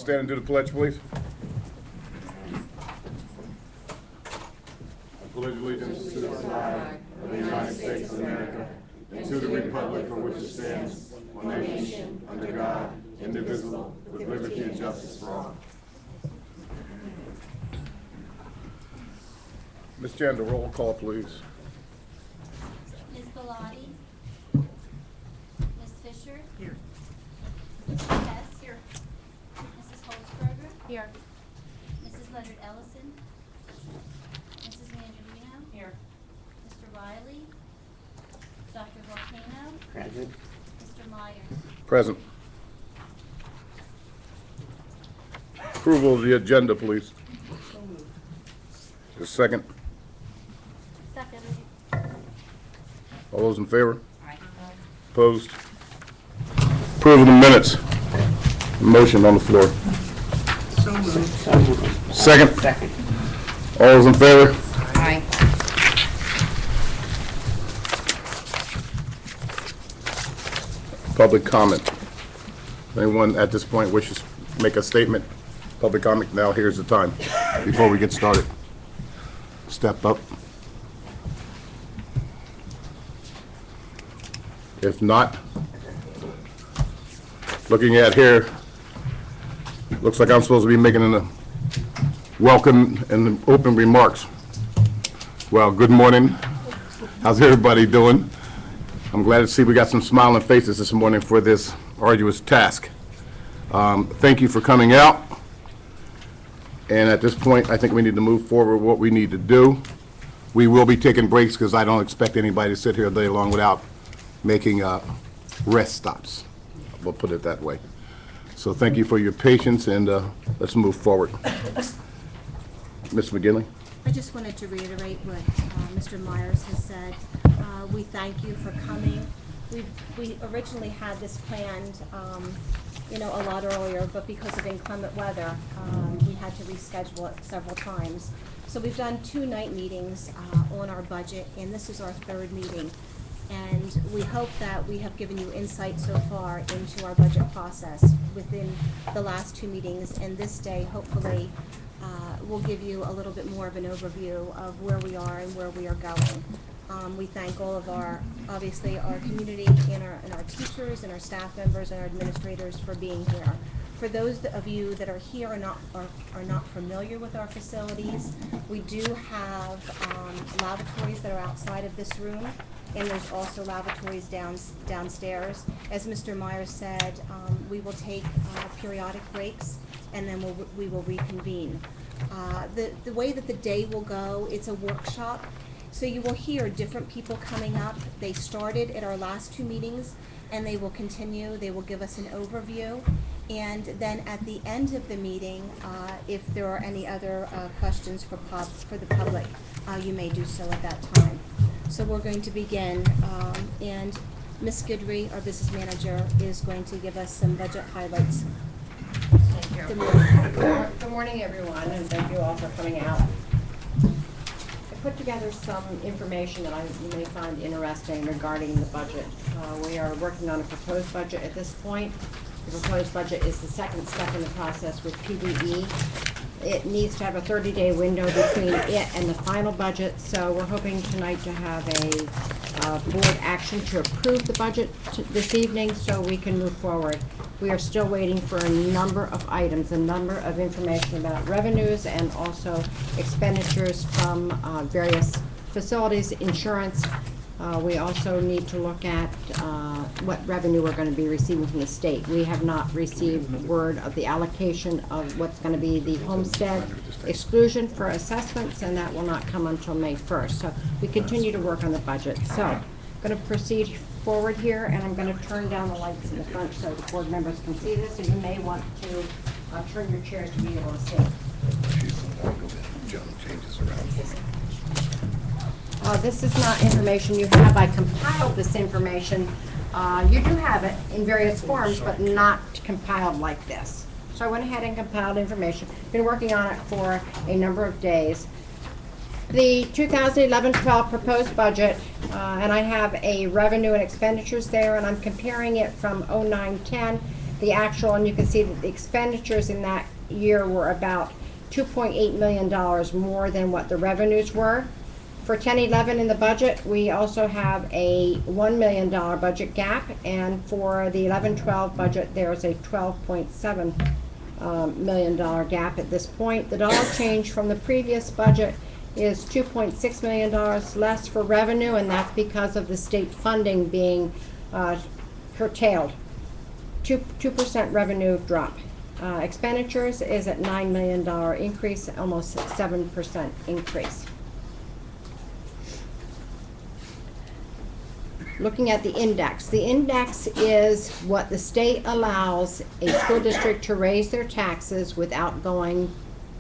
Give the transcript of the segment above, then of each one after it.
stand and do the pledge, please. I pledge allegiance to the flag of the United States of America and to the republic for which it stands, one nation, under God, indivisible, with liberty and justice for all. Ms. Janda, roll call, please. Ms. Bellotti? Ms. Fisher? Here. Mrs. Hess? Here. Mrs. Holzberger? Here. Mrs. Leonard Ellison? Mrs. Mandarino? Here. Mr. Riley? Dr. Volcano? Present. Mr. Myers? Present. Approval of the agenda, please. A second. Second. All those in favor? Opposed? Approve of the minutes. Motion on the floor. So moved. Second. Second. All those in favor? Aye. Public comment. Anyone at this point wishes to make a statement? Public comment, now here's the time, before we get started. Step up. If not, looking at here, looks like I'm supposed to be making a welcome and open remarks. Well, good morning. How's everybody doing? I'm glad to see we got some smiling faces this morning for this arduous task. Thank you for coming out. And at this point, I think we need to move forward what we need to do. We will be taking breaks because I don't expect anybody to sit here all day long without making rest stops. We'll put it that way. So thank you for your patience, and let's move forward. Ms. McGinley? I just wanted to reiterate what Mr. Myers has said. We thank you for coming. We originally had this planned, a lot earlier, but because of inclement weather, we had to reschedule it several times. So we've done 2 night meetings on our budget, and this is our 3rd meeting. And we hope that we have given you insight so far into our budget process within the last 2 meetings, and this day, hopefully, we'll give you a little bit more of an overview of where we are and where we are going. We thank all of obviously our community and our teachers and our staff members and our administrators for being here. For those of you that are here and are not familiar with our facilities, we do have lavatories that are outside of this room, and there's also lavatories downstairs. As Mr. Myers said, we will take periodic breaks, and then we will reconvene. The way that the day will go, it's a workshop, so you will hear different people coming up. They started at our last 2 meetings, and they will continue. They will give us an overview, and then at the end of the meeting, if there are any other questions for the public, you may do so at that time. So we're going to begin, and Ms. Goodry, our business manager, is going to give us some budget highlights. Thank you. Good morning. Good morning, everyone, and thank you all for coming out. I put together some information that you may find interesting regarding the budget. We are working on a proposed budget at this point. The proposed budget is the second step in the process with PBE. It needs to have a 30-day window between it and the final budget, so we're hoping tonight to have a board action to approve the budget this evening so we can move forward. We are still waiting for a number of items, a number of information about revenues and also expenditures from various facilities, insurance. We also need to look at what revenue we're going to be receiving from the state. We have not received word of the allocation of what's going to be the homestead exclusion for assessments, and that will not come until May 1st. So we continue to work on the budget. So I'm going to proceed forward here, and I'm going to turn down the lights in the front so the board members can see this. So you may want to turn your chairs to be able to see. This is not information you have. I compiled this information. You do have it in various forms, but not compiled like this. So I went ahead and compiled information. Been working on it for a number of days. The 2011-12 proposed budget, and I have a revenue and expenditures there, and I'm comparing it from 09-10 the actual, and you can see that the expenditures in that year were about $2.8 million more than what the revenues were. For 10-11 in the budget, we also have a $1 million budget gap, and for the 11-12 budget, there's a $12.7 million gap at this point. The dollar change from the previous budget is $2.6 million less for revenue, and that's because of the state funding being curtailed. 2% revenue drop. Expenditures is at $9 million increase, almost 7% increase. Looking at the index is what the state allows a school district to raise their taxes without going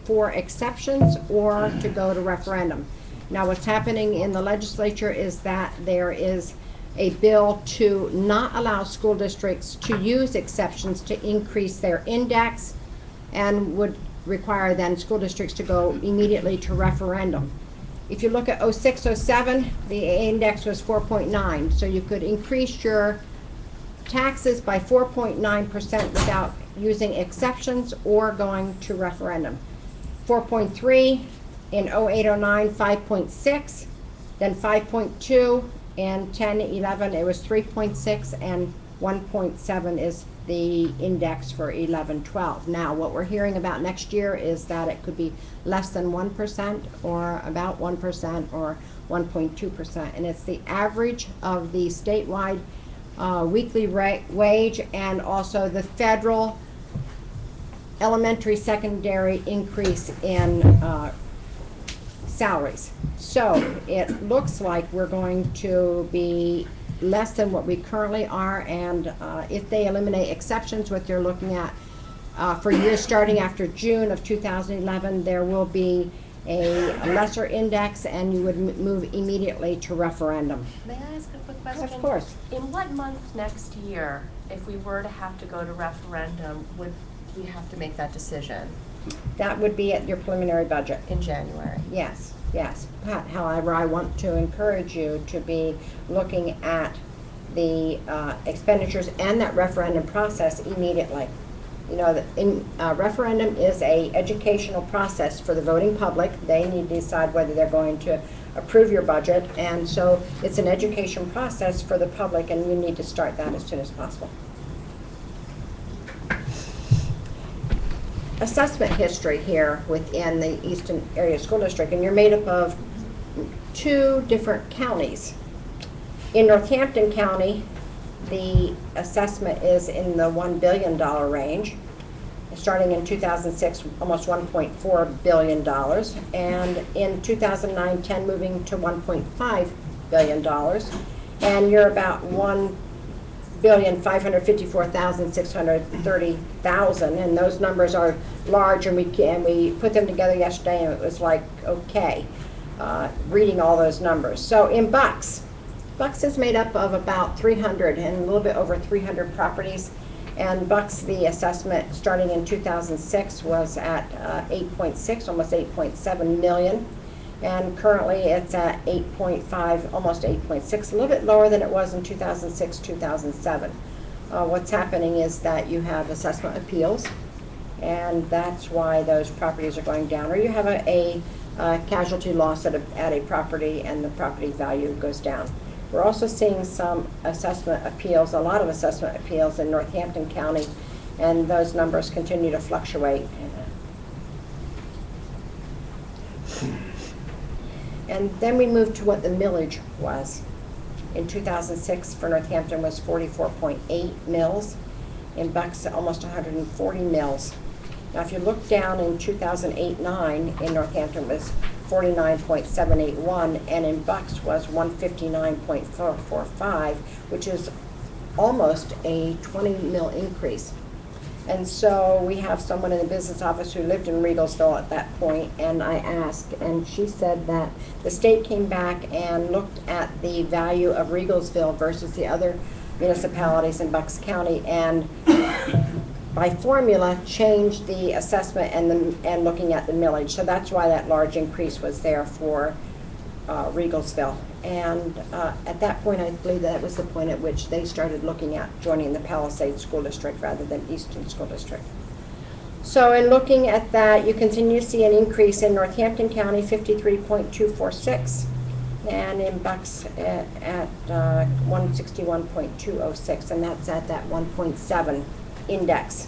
for exceptions or to go to referendum. Now, what's happening in the legislature is that there is a bill to not allow school districts to use exceptions to increase their index, and would require then school districts to go immediately to referendum. If you look at 06-07, the index was 4.9, so you could increase your taxes by 4.9% without using exceptions or going to referendum. 4.3 in 08-09, 5.6, then 5.2 in 10-11, it was 3.6, and 1.7 is the index for 11-12. Now, what we're hearing about next year is that it could be less than 1%, or about 1%, or 1.2%, and it's the average of the statewide weekly wage and also the federal elementary secondary increase in salaries. So it looks like we're going to be less than what we currently are, and if they eliminate exceptions, what they're looking at for years starting after June of 2011, there will be a lesser index, and you would move immediately to referendum. May I ask a quick question? Of course. In what month next year, if we were to have to go to referendum, would we have to make that decision? That would be at your preliminary budget. In January? Yes, yes. But however, I want to encourage you to be looking at the expenditures and that referendum process immediately. You know, referendum is a educational process for the voting public. They need to decide whether they're going to approve your budget, and so it's an education process for the public, and you need to start that as soon as possible. Assessment history here within the Easton Area School District, and you're made up of 2 different counties. In Northampton County, the assessment is in the $1 billion range, starting in 2006, almost $1.4 billion, and in 2009-10 moving to $1.5 billion, and you're about $1,554,630,000, and those numbers are large, and we put them together yesterday, and it was like, okay, reading all those numbers. So in Bucks is made up of about 300 and a little bit over 300 properties, and Bucks, the assessment starting in 2006 was at 8.6, almost 8.7 million. And currently it's at 8.5, almost 8.6, a little bit lower than it was in 2006, 2007. What's happening is that you have assessment appeals, and that's why those properties are going down. Or you have a casualty loss at a property, and the property value goes down. We're also seeing some assessment appeals, a lot of assessment appeals in Northampton County, and those numbers continue to fluctuate. And then we move to what the millage was. In 2006 for Northampton was 44.8 mils. In Bucks, almost 140 mils. Now if you look down in 2008-9, in Northampton was 49.781, and in Bucks was 159.445, which is almost a 20 mil increase. And so we have someone in the business office who lived in Regalsville at that point, and I asked, and she said that the state came back and looked at the value of Regalsville versus the other municipalities in Bucks County, and by formula changed the assessment and looking at the millage. So that's why that large increase was there for Regelsville. And at that point, I believe that was the point at which they started looking at joining the Palisades School District rather than Easton School District. So in looking at that, you continue to see an increase in Northampton County, 53.246, and in Bucks at 161.206, and that's at that 1.7 index.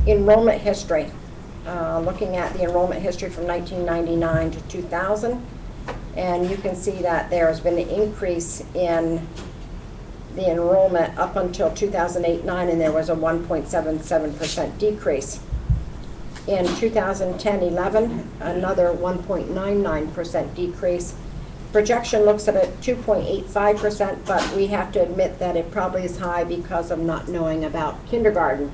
Enrollment history. Looking at the enrollment history from 1999 to 2000, and you can see that there has been an increase in the enrollment up until 2008-9, and there was a 1.77% decrease. In 2010-11, another 1.99% decrease. Projection looks at a 2.85%, but we have to admit that it probably is high because of not knowing about kindergarten.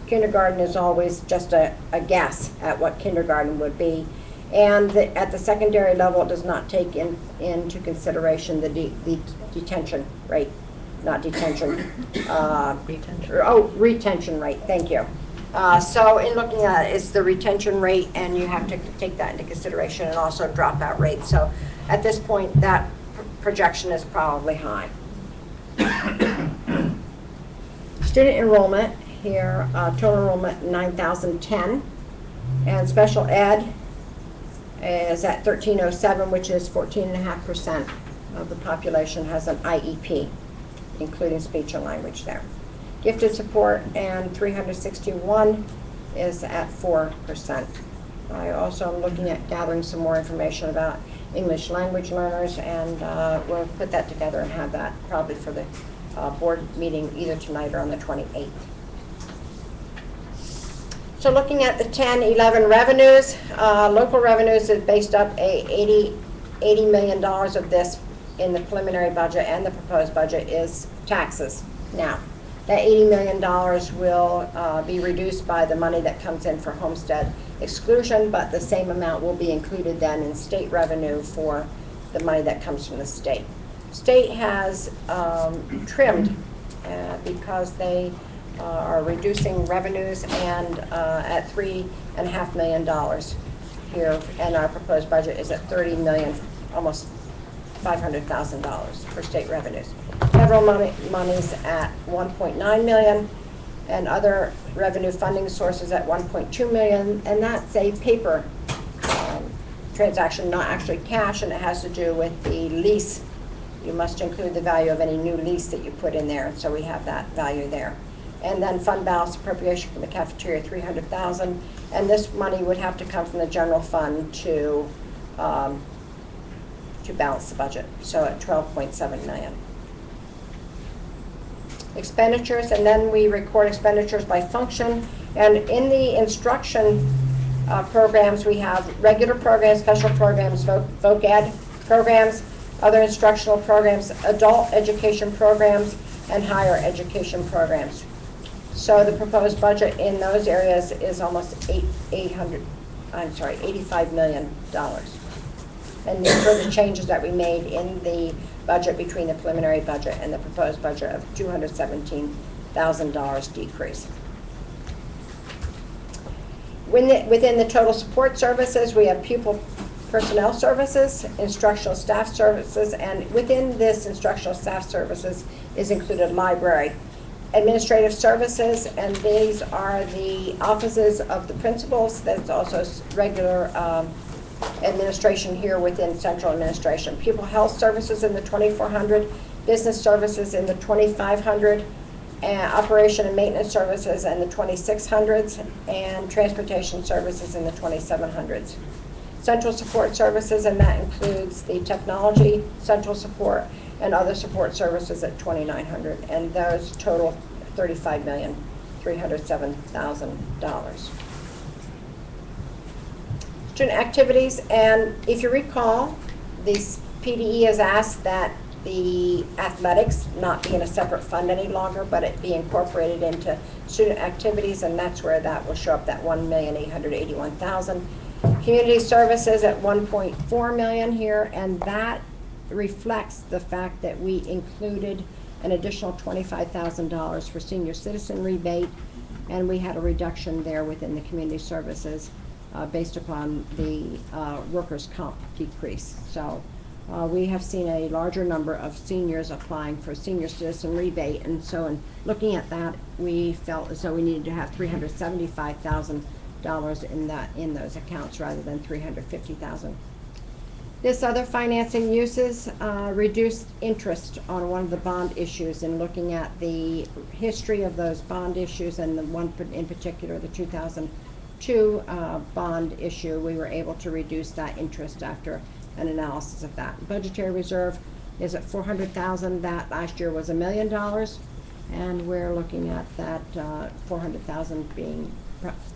Kindergarten is always just a guess at what kindergarten would be. And at the secondary level, it does not take into consideration the detention rate, not detention. Retention. Oh, retention rate, thank you. So in looking at it, it's the retention rate, and you have to take that into consideration, and also dropout rate. So at this point, that projection is probably high. Student enrollment. Here, total enrollment 9,010, and special ed is at 1,307, which is 14.5% of the population has an IEP, including speech and language there. Gifted support and 361 is at 4%. I also am looking at gathering some more information about English language learners, and we'll put that together and have that probably for the board meeting either tonight or on the 28th. So looking at the 10-11 revenues, local revenues is based up $80 million of this in the preliminary budget, and the proposed budget is taxes. Now, that $80 million will be reduced by the money that comes in for homestead exclusion, but the same amount will be included then in state revenue for the money that comes from the state. State has trimmed because they are reducing revenues, and at $3.5 million here, and our proposed budget is at $30 million, almost $500,000 for state revenues. Federal money's at $1.9 million, and other revenue funding sources at $1.2 million, and that's a paper transaction, not actually cash, and it has to do with the lease. You must include the value of any new lease that you put in there, so we have that value there. And then fund balance appropriation from the cafeteria, $300,000, and this money would have to come from the general fund to balance the budget, so at $12.7 million. Expenditures, and then we record expenditures by function, and in the instruction programs, we have regular programs, special programs, voc ed programs, other instructional programs, adult education programs, and higher education programs. So the proposed budget in those areas is almost $85 million. And these are the changes that we made in the budget between the preliminary budget and the proposed budget of $217,000 decrease. Within the total support services, we have pupil personnel services, instructional staff services, and within this instructional staff services is included library. Administrative services, and these are the offices of the principals. There's also regular administration here within central administration. Pupil health services in the 2,400, business services in the 2,500, operation and maintenance services in the 2,600s, and transportation services in the 2,700s. Central support services, and that includes the technology, central support, and other support services at 2,900, and those total $35,307,000. Student activities, and if you recall, the PDE has asked that the athletics not be in a separate fund any longer, but it be incorporated into student activities, and that's where that will show up, that $1,881,000. Community services at $1.4 million here, and that reflects the fact that we included an additional $25,000 for senior citizen rebate, and we had a reduction there within the community services. based upon the workers' comp decrease. So we have seen a larger number of seniors applying for senior citizen rebate, and so in looking at that, we felt as though we needed to have $375,000 in those accounts rather than $350,000. This other financing uses reduced interest on one of the bond issues, and looking at the history of those bond issues, and the one in particular, the 2002 bond issue, we were able to reduce that interest after an analysis of that. Budgetary reserve is at $400,000. That last year was $1 million, and we're looking at that $400,000 being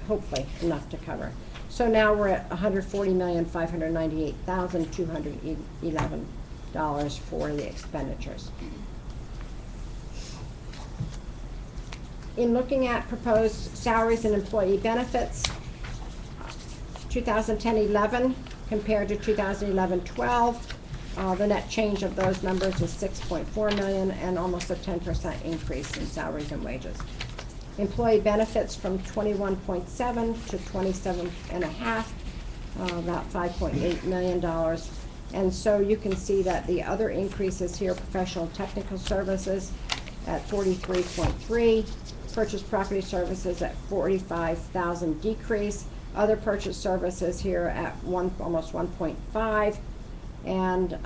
hopefully enough to cover. So now we're at $140,598,211 for the expenditures. In looking at proposed salaries and employee benefits, 2010-11 compared to 2011-12, the net change of those numbers is $6.4 million and almost a 10% increase in salaries and wages. Employee benefits from 21.7 to 27.5, about $5.8 million. And so you can see that the other increases here, professional and technical services at 43.3, purchase property services at 45,000 decrease, other purchase services here at almost 1.5, and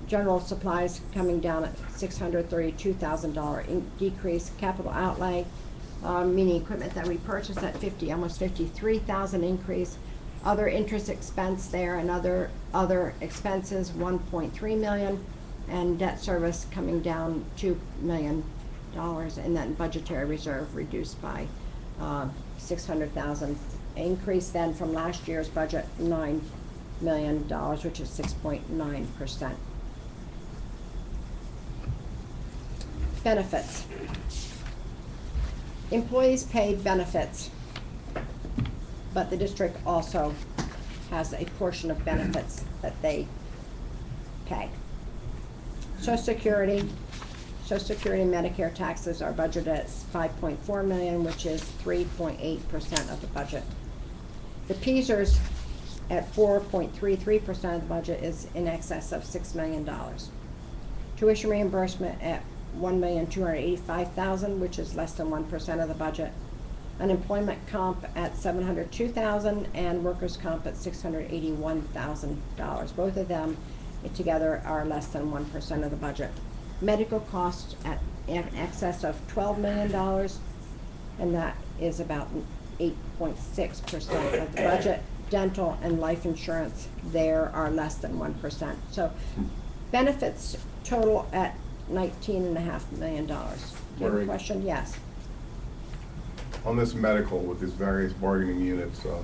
general supplies coming down at $632,000 decrease, capital outlay, meaning equipment that we purchased at almost 53,000 increase. Other interest expense there and other expenses, 1.3 million, and debt service coming down $2 million, and then budgetary reserve reduced by 600,000. Increase then from last year's budget, $9 million, which is 6.9%. Benefits. Employees paid benefits, but the district also has a portion of benefits that they pay. Social Security and Medicare taxes are budgeted at $5.4 million, which is 3.8% of the budget. The PSERS at 4.33% of the budget is in excess of $6 million. Tuition reimbursement at $1,285,000, which is less than 1% of the budget. Unemployment comp at $702,000 and workers' comp at $681,000. Both of them together are less than 1% of the budget. Medical costs at in excess of $12 million, and that is about 8.6% of the budget. Dental and life insurance there are less than 1%. So benefits total at $19.5 million. Do you have a question? Yes. On this medical with these various bargaining units, do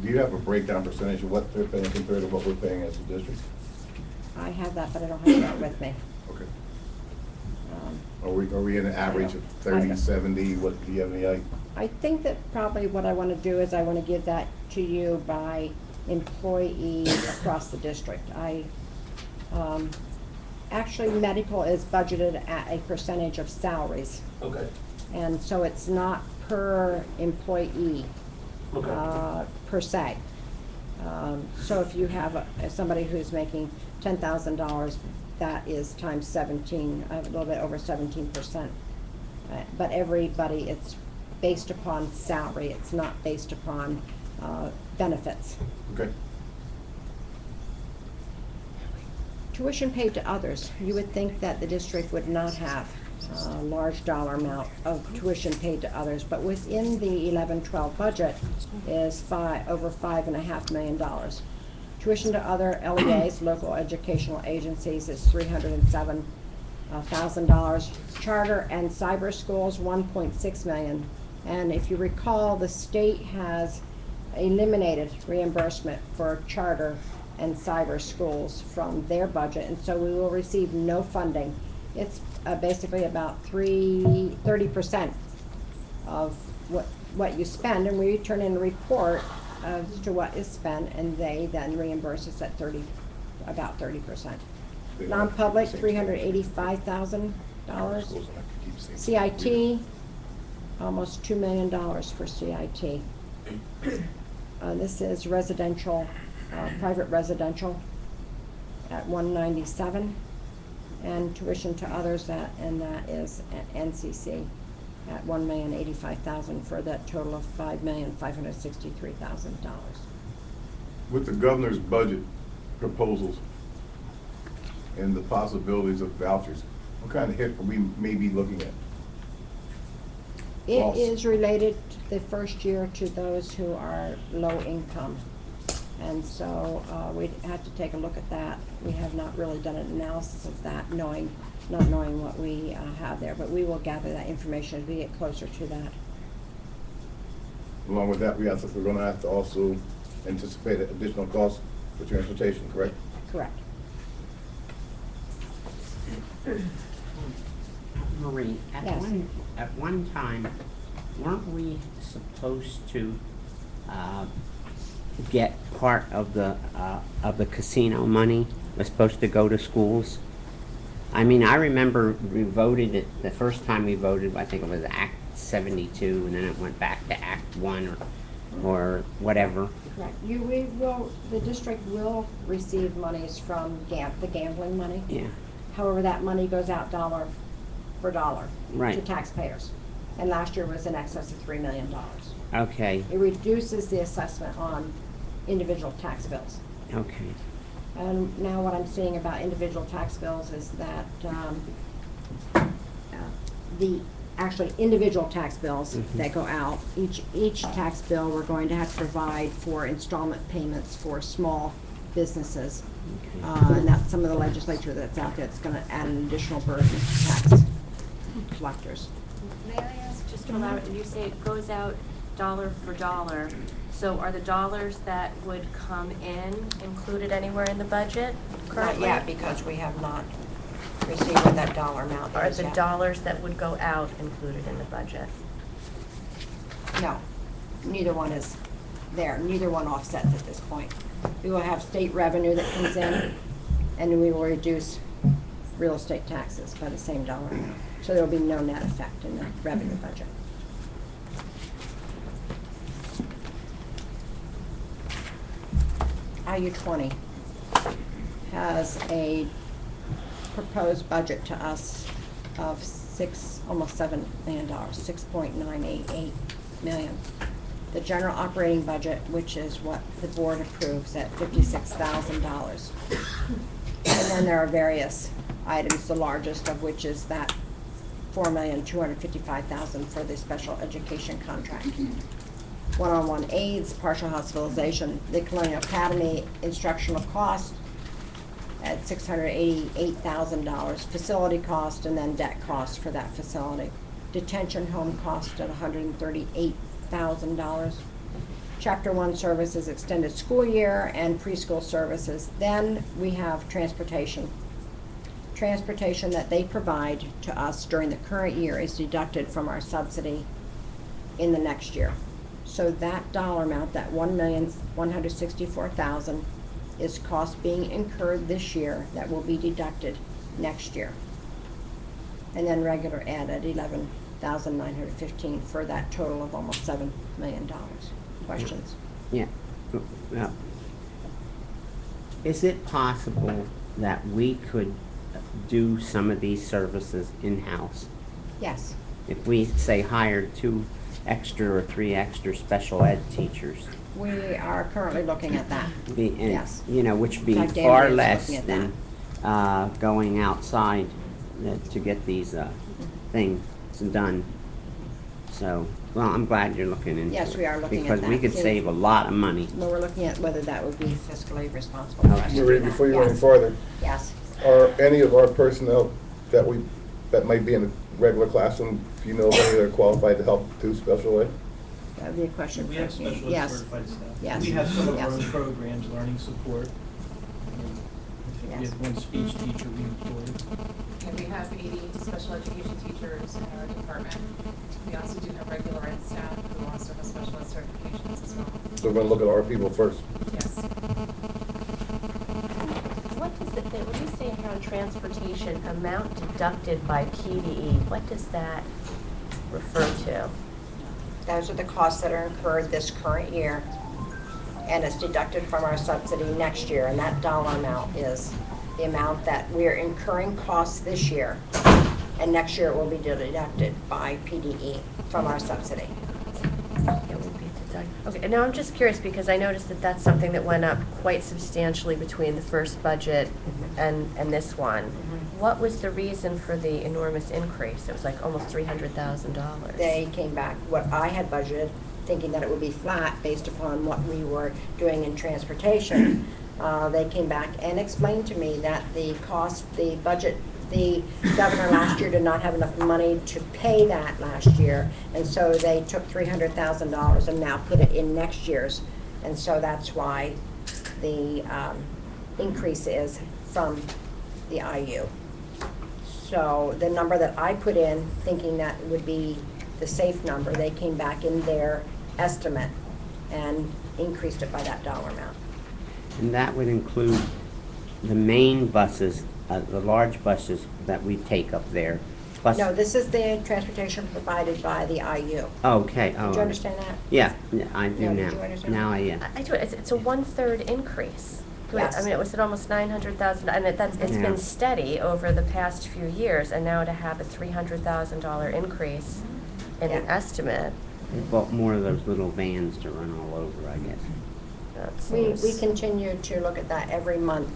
you have a breakdown percentage of what they're paying compared to what we're paying as a district? I have that, but I don't have that with me. Okay. Are we in an average of 30, 70? What do you have any idea? I think that probably what I want to do is I want to give that to you by employee across the district. Actually, medical is budgeted at a percentage of salaries. Okay. And so it's not per employee, Okay. per se. So if you have somebody who's making $10,000, that is times 17, a little bit over 17%. But everybody, it's based upon salary. It's not based upon benefits. Okay. Tuition paid to others. You would think that the district would not have a large dollar amount of tuition paid to others, but within the 11-12 budget is over $5.5 million. Tuition to other LEAs, local educational agencies, is $307,000. Charter and cyber schools, $1.6 million. And if you recall, the state has eliminated reimbursement for charter and cyber schools from their budget, and so we will receive no funding. It's basically about 30% of what you spend, and we turn in a report as to what is spent, and they then reimburse us at about 30%. Non-public, $385,000. CIT, almost $2 million for CIT. This is residential, private residential at 197, and tuition to others and that is at NCC at $1,085,000 for that total of $5,563,000. With the governor's budget proposals and the possibilities of vouchers, what kind of hit are we maybe looking at? It False. is related the first year to those who are low income. And so we'd have to take a look at that. We have not really done an analysis of that, not knowing what we have there. But we will gather that information as we get closer to that. Along with that, we're going to have to also anticipate additional costs for transportation, correct? Correct. Marie, Yes. at one time, weren't we supposed to get part of the casino money was supposed to go to schools? I mean, I remember we voted it, the first time we voted, I think it was Act 72, and then it went back to Act 1 or whatever. Correct. The district will receive monies from the gambling money. Yeah, However, that money goes out dollar for dollar to Right. taxpayers. And last year was in excess of $3 million. okay, It reduces the assessment on individual tax bills. okay. And now what I'm seeing about individual tax bills is that the actually individual tax bills that go out, each tax bill we're going to have to provide for installment payments for small businesses. Okay. And that's some of the legislature that's out there that's gonna add an additional burden to tax collectors. May I ask, just to allow it, you say it goes out dollar for dollar, so are the dollars that would come in included anywhere in the budget currently? Not yet, because we have not received what that dollar amount Are is the yet. dollars that would go out included in the budget? No, neither one is there. Neither one offsets at this point. We will have state revenue that comes in, and we will reduce real estate taxes by the same dollar amount. So there will be no net effect in the revenue budget. IU 20 has a proposed budget to us of almost $7 million, $6.988 million. The general operating budget, which is what the board approves, at $56,000. And then there are various items, the largest of which is that $4,255,000 for the special education contract. One-on-one aids, partial hospitalization, the Colonial Academy instructional cost at $688,000, facility cost, and then debt cost for that facility. Detention home cost at $138,000. Chapter 1 services, extended school year, and preschool services. Then we have transportation. Transportation that they provide to us during the current year is deducted from our subsidy in the next year. So that dollar amount, that $1,164,000, is cost being incurred this year that will be deducted next year. And then regular ed at $11,915 for that total of almost $7 million. Questions? Yeah. Well, is it possible that we could do some of these services in-house? Yes. If we, say, hired 2 extra or 3 extra special ed teachers? We are currently looking at that. Yes. You know, which would be In fact, far Andrea is less looking at than going outside to get these things done. So, well, I'm glad you're looking into it. Yes, we are looking at Because we that. could save a lot of money. Well, we're looking at whether that would be fiscally responsible for us to do Marie, that. before you go any Yes. farther, Yes. are any of our personnel that might be in a regular classroom, if you know of any that are qualified to help do special ed? That would be a question for We have you. specialist Yes. certified staff. Yes. We have some of our Yes. own programs, learning support. I think we Yes. have one speech teacher we employed. And we have 80 special education teachers in our department. We also do have regular ed staff who also have special ed certifications as well. So we're gonna look at our people first. Yes. What does it, when you say here on transportation, amount deducted by PDE, what does that refer to? That those are the costs that are incurred this current year, and it's deducted from our subsidy next year, and that dollar amount is the amount that we're incurring costs this year, and next year it will be deducted by PDE from our subsidy. It would be deducted. Okay, now I'm just curious because I noticed that that's something that went up quite substantially between the first budget and this one. What was the reason for the enormous increase? It was like almost $300,000. They came back, what I had budgeted, thinking that it would be flat based upon what we were doing in transportation. They came back and explained to me that the cost, the budget, the governor last year did not have enough money to pay that last year, and so they took $300,000 and now put it in next year's, and so that's why the increase is from the IU. So the number that I put in, thinking that would be the safe number, they came back in their estimate and increased it by that dollar amount. And that would include the main buses, the large buses that we take up there, plus... No, this is the transportation provided by the IU. Okay, oh. Did you understand that? Yeah, I do Yeah, now. did you understand? Now yeah. I do. It's a 1/3 increase. Yes. I mean, it was at almost $900,000, and it's Yeah. been steady over the past few years, and now to have a $300,000 increase in an Yeah. estimate, They bought more of those little vans to run all over, I guess. that We seems... continue to look at that every month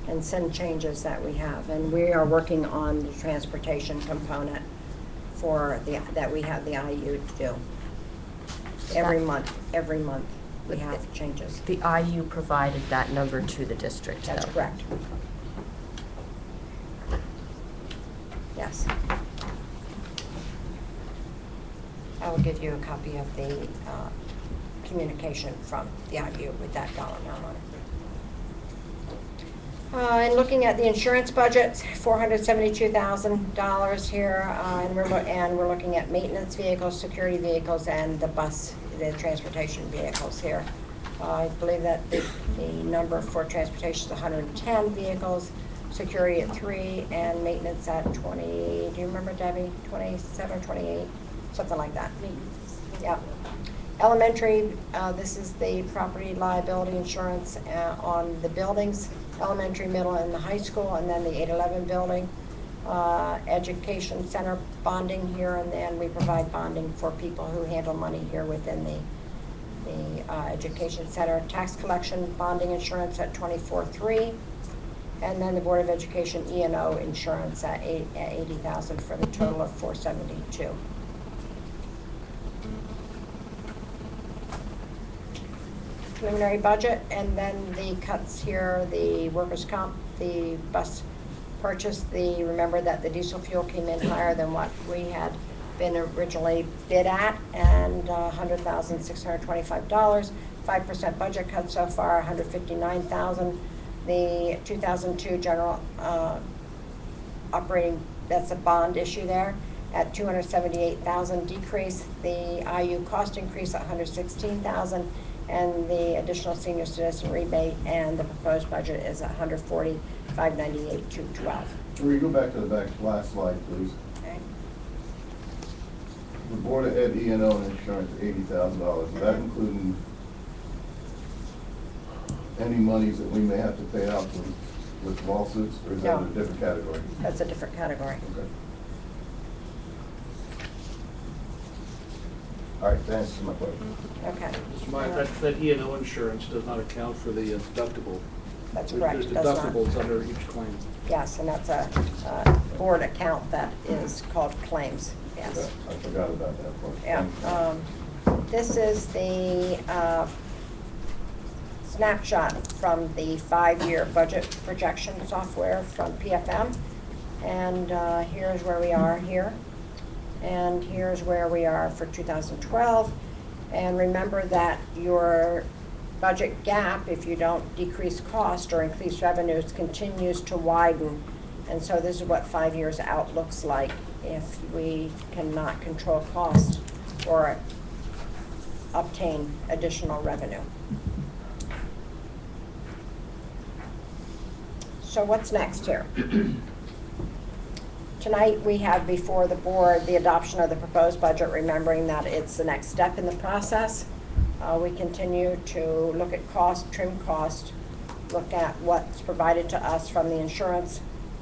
and send changes that we have, and we are working on the transportation component for that we have the IU to do. Every month, we have changes. The IU provided that number to the district, That's though. correct. Yes. I will give you a copy of the communication from the IU with that dollar amount on it. And looking at the insurance budget, $472,000 here, and we're looking at maintenance vehicles, security vehicles, and the transportation vehicles here. I believe that the number for transportation is 110 vehicles, security at 3, and maintenance at 20. Do you remember, Debbie? 27 or 28, something like that. Yeah. Elementary, this is the property liability insurance on the buildings, elementary, middle, and the high school, and then the 811 building. Education center bonding here, and then we provide bonding for people who handle money here within the education center. Tax collection bonding insurance at 24.3, and then the Board of Education E&O insurance at $80,000 for the total of $472,000. Preliminary budget, and then the cuts here, the workers' comp, the bus purchase, remember that the diesel fuel came in higher than what we had been originally bid at, and $100,625. 5% budget cut so far, $159,000. The 2002 general operating, that's a bond issue there, at $278,000 decrease. The IU cost increase at $116,000, and the additional senior citizen rebate, and the proposed budget is $140,598,212. Marie, go back to the last slide, please. Okay. The Board of Ed E&O and insurance, $80,000. Is that including any monies that we may have to pay out with lawsuits, or is that No. a different category? That's a different category. Okay. All right, thanks for my question. Okay. Mr. Meyer, that E&O insurance does not account for the deductible. That's correct. There's Does not. deductibles under each claim. Yes, and that's a board account that is called claims, yes. Okay, I forgot about that part. Yeah. This is the snapshot from the 5-year budget projection software from PFM. And here's where we are here. And here's where we are for 2012. And remember that your budget gap, if you don't decrease cost or increase revenues, continues to widen. And so this is what 5 years out looks like if we cannot control cost or obtain additional revenue. So what's next here? Tonight, we have before the board the adoption of the proposed budget, remembering that it's the next step in the process. We continue to look at cost, trim cost, look at what's provided to us from the insurance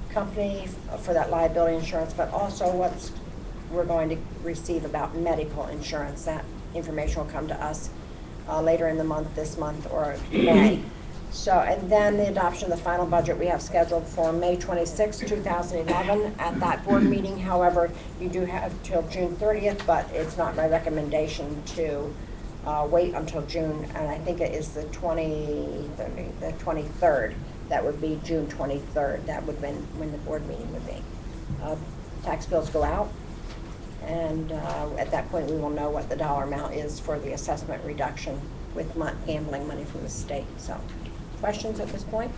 company for that liability insurance, but also what's we're going to receive about medical insurance. That information will come to us later in the month, this month, or May. So, and then the adoption of the final budget we have scheduled for May 26, 2011 at that board meeting. However, you do have till June 30th, but it's not my recommendation to wait until June, and I think it is the 23rd. That would be June 23rd. That would be when the board meeting would be. Tax bills go out, and at that point we will know what the dollar amount is for the assessment reduction with gambling money from the state. So, questions at this point?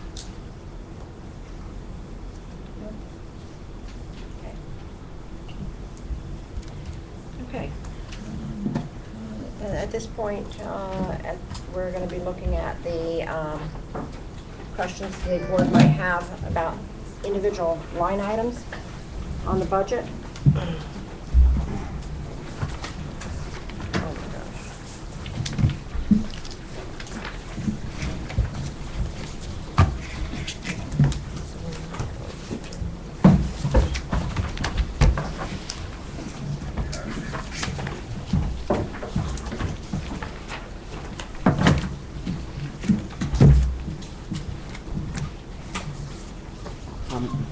Okay. At this point, we're going to be looking at the questions the board might have about individual line items on the budget.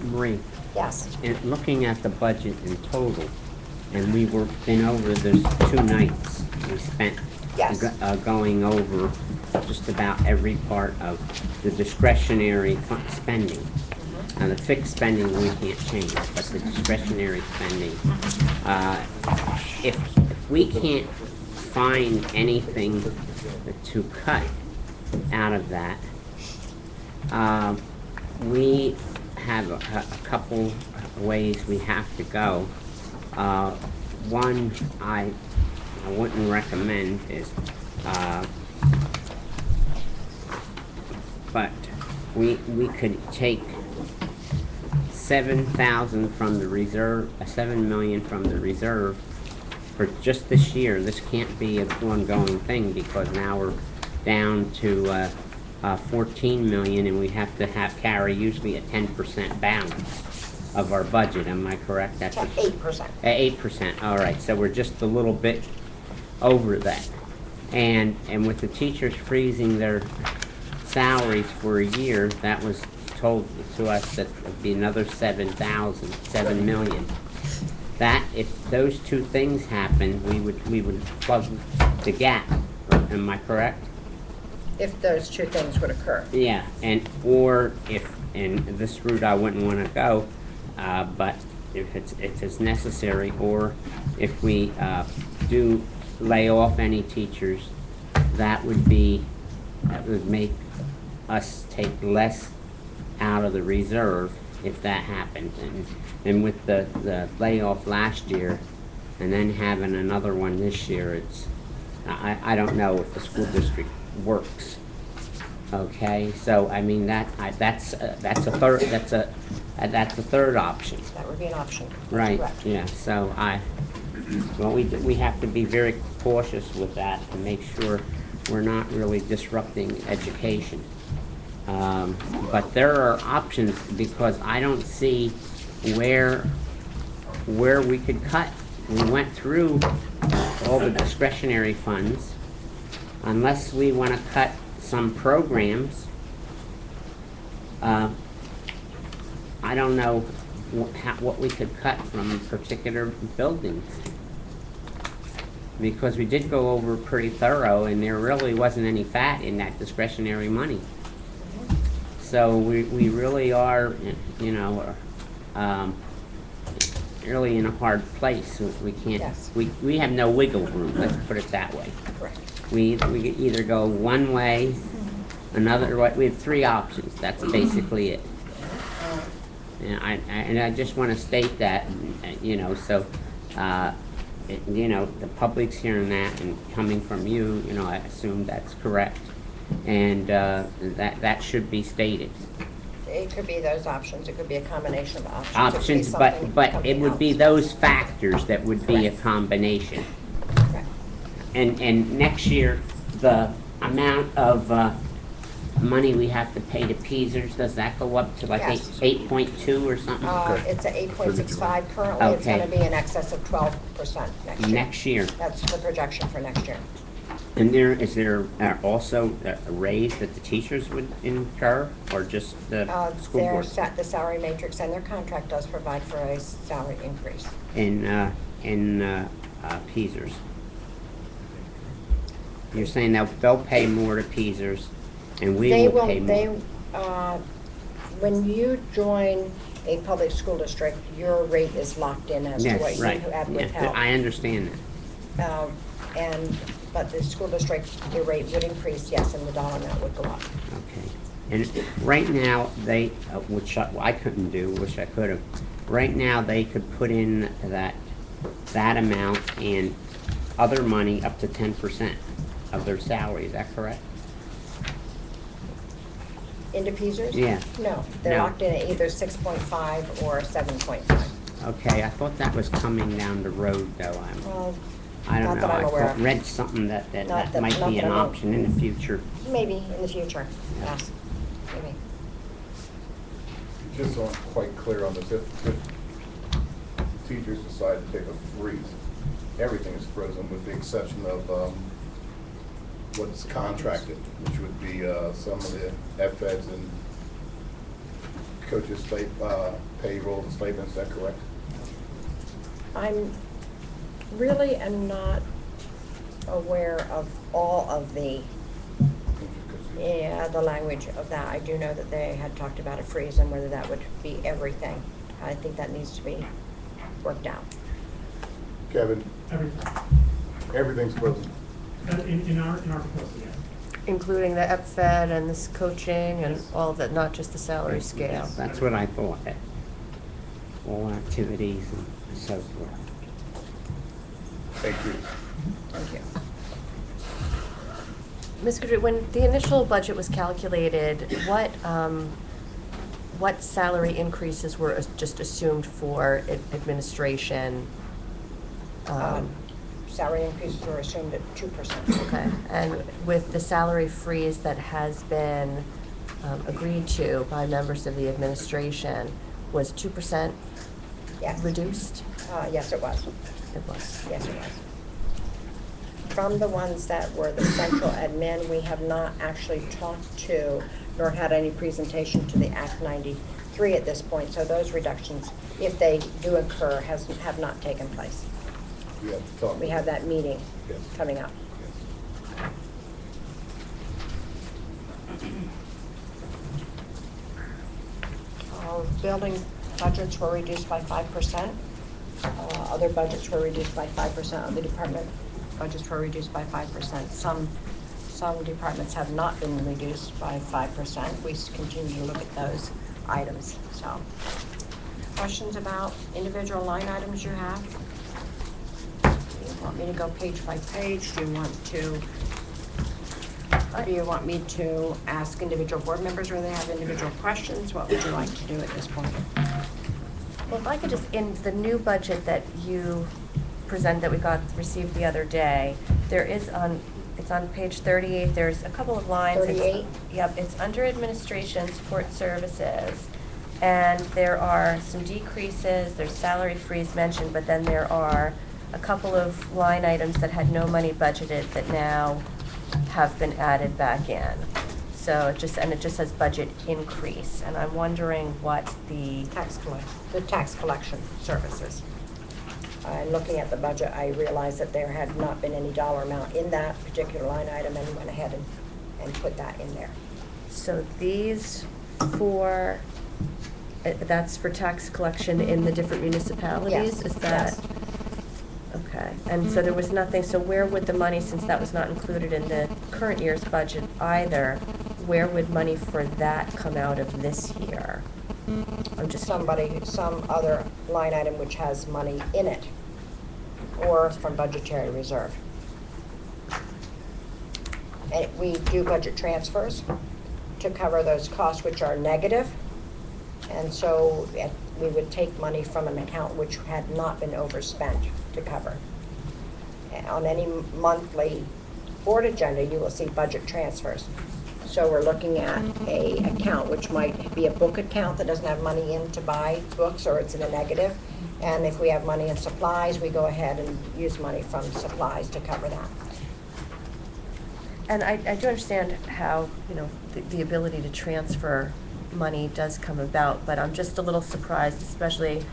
Marie, Yes. in looking at the budget in total, and we were been over, there's 2 nights we spent Yes. Going over just about every part of the discretionary spending. Now, the fixed spending we can't change, but the discretionary spending, if we can't find anything to cut out of that, we have a couple ways we have to go. One I wouldn't recommend is, but we could take 7,000 from the reserve, 7 million from the reserve for just this year. This can't be an ongoing thing because now we're down to 14 million, and we have to carry usually a 10% balance of our budget. Am I correct? That's 8%. 8%. All right. So we're just a little bit over that, and with the teachers freezing their salaries for a year, that was told to us that would be another 7 million. That if those 2 things happen, we would plug the gap. Am I correct? If those 2 things would occur. Yeah, or if, and this route I wouldn't want to go, but if it's necessary, or if we do lay off any teachers, that would make us take less out of the reserve if that happened. And with the layoff last year, and then having another one this year, I don't know if the school district works. Okay, so I mean that's a third option. That would be an option. That's Right. correct. Yeah. So we have to be very cautious with that to make sure we're not really disrupting education. But there are options because I don't see where we could cut. We went through all the discretionary funds. Unless we want to cut some programs, I don't know what we could cut from particular buildings. Because we did go over pretty thorough, and there really wasn't any fat in that discretionary money. So we really are, really in a hard place. We can't. Yes. We have no wiggle room. Let's put it that way. Correct. We either go one way, another way. We have 3 options. That's basically it. And I just want to state that, so the public's hearing that, and coming from you, I assume that's correct, and that should be stated. It could be those options, it could be a combination of options. It could be Options, something but it coming would be else. those factors that would be a Correct. combination. Correct. And next year, the amount of, money we have to pay to Peasers, does that go up to like Yes. 8.2 or something? It's at 8.65 currently, it's Okay. gonna be in excess of 12% next year. Next year. That's the projection for next year. And is there also a raise that the teachers would incur, or just the school board? The salary matrix and their contract does provide for a salary increase. In Peasers? You're saying they'll pay more to Peasers, and we They will pay more? When you join a public school district, your rate is locked in as to what Yes, you right. have Yeah, withheld. I understand that. But the school district, the rate would increase, yes, and the dollar amount would go up. Okay. And right now, they, which I couldn't do, wish I could have, right now, they could put in that amount and other money up to 10% of their salary, is that correct? Into Peasers? Yeah. No, they're No. locked in at either 6.5 or 7.5. Okay, I thought that was coming down the road, though. Well, I don't not know, that I'm aware of. read something that Not that- might not be that an I know. option in the future. maybe in the future, yes, maybe. Just so I'm quite clear on this, if teachers decide to take a freeze, everything is frozen with the exception of what's contracted, which would be some of the FEDs and coaches' payroll and stipends, is that correct? I'm really am not aware of all of the language of that. I do know that they had talked about a freeze and whether that would be everything. I think that needs to be worked out. Kevin, Everything. everything's frozen. In our proposal, yes. Including the EPFED and this coaching and all of that, not just the salary scale. That's what I thought, all activities and so forth. Thank you. Thank you. Ms. Goodrich, when the initial budget was calculated, what salary increases were just assumed for administration? Salary increases were assumed at 2%. Okay, and with the salary freeze that has been agreed to by members of the administration, was 2% Yes. reduced? Yes, it was. It was. Yes, it was. From the ones that were the central admin, we have not actually talked to nor had any presentation to the Act 93 at this point. So those reductions, if they do occur, have not taken place. We have to talk. We have that meeting Yes. coming up. Building budgets were reduced by 5%. Other budgets were reduced by 5%. Other department budgets were reduced by 5%. Some departments have not been reduced by 5%. We continue to look at those items, so. Questions about individual line items you have? Do you want me to go page by page? Do you want me to ask individual board members whether they have individual questions? What would you like to do at this point? Well, if I could just, in the new budget that you present, that we received the other day, there is it's on page 38, there's a couple of lines. 38? Yep, it's under administration, support services, and there are some decreases, there's salary freeze mentioned, but then there are a couple of line items that had no money budgeted that now have been added back in. So it just says budget increase, and I'm wondering what the tax collection services. Looking at the budget, I realized that there had not been any dollar amount in that particular line item, and went ahead and put that in there. So these that's for tax collection in the different municipalities? Yes, Is that? yes. Okay, and so there was nothing, so where would the money, since that was not included in the current year's budget either, where would money for that come out of this year? I'm just. Some other line item which has money in it, or from budgetary reserve. And we do budget transfers to cover those costs which are negative, And so we would take money from an account which had not been overspent to cover. On any monthly board agenda, you will see budget transfers. So we're looking at a account which might be a book account that doesn't have money in to buy books, or it's in a negative. And if we have money in supplies, we go ahead and use money from supplies to cover that. And I do understand how, you know, the ability to transfer money does come about, but I'm just a little surprised, especially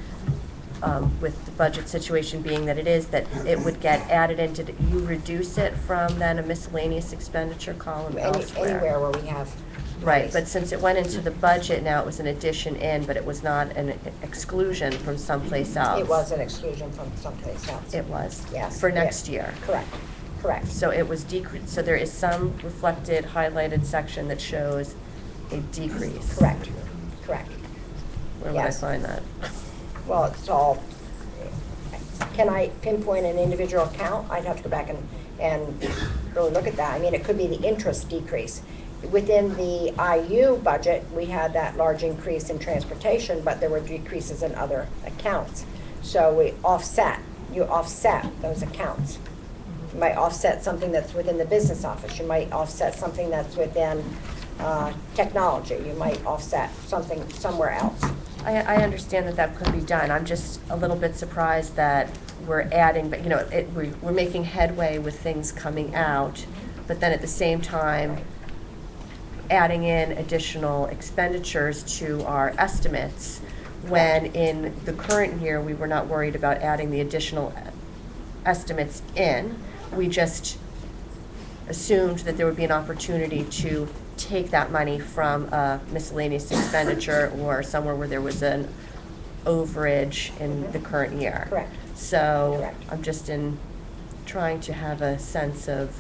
with the budget situation being that it is, that it would get added into, you reduce it from then a miscellaneous expenditure column elsewhere. Anywhere where we have. Right, monies. but since it went into the budget, now it was an addition in, but it was not an exclusion from someplace else. It was an exclusion from someplace else. It was? Yes. For yeah. next year? Correct, correct. So it was decreased, so there is some reflected, highlighted section that shows a decrease? Correct, correct. Where would I Yes. find that? Well, it's all, can I pinpoint an individual account? I'd have to go back and really look at that. I mean, it could be the interest decrease. Within the IU budget, we had that large increase in transportation, but there were decreases in other accounts. So we offset, you offset those accounts. You might offset something that's within the business office. You might offset something that's within technology. You might offset something somewhere else. I understand that that could be done. I'm just a little bit surprised that we're adding, but, you know, we're making headway with things coming out, but then at the same time, adding in additional expenditures to our estimates, when in the current year, we were not worried about adding the additional estimates in. We just assumed that there would be an opportunity to take that money from a miscellaneous expenditure or somewhere where there was an overage in the current year. Correct. So Correct. I'm just trying to have a sense of,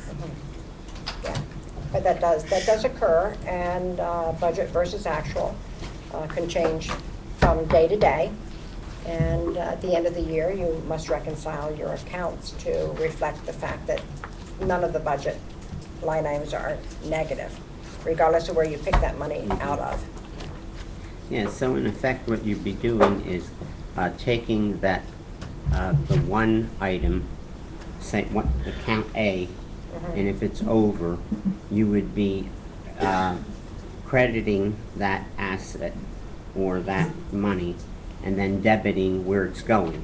Yeah, but that does occur, and budget versus actual can change from day to day. And at the end of the year, you must reconcile your accounts to reflect the fact that none of the budget line items are negative, regardless of where you pick that money out of. Yeah, so in effect, what you'd be doing is taking that, the one item, say, account A, and if it's over, you would be crediting that asset or that money, and then debiting where it's going.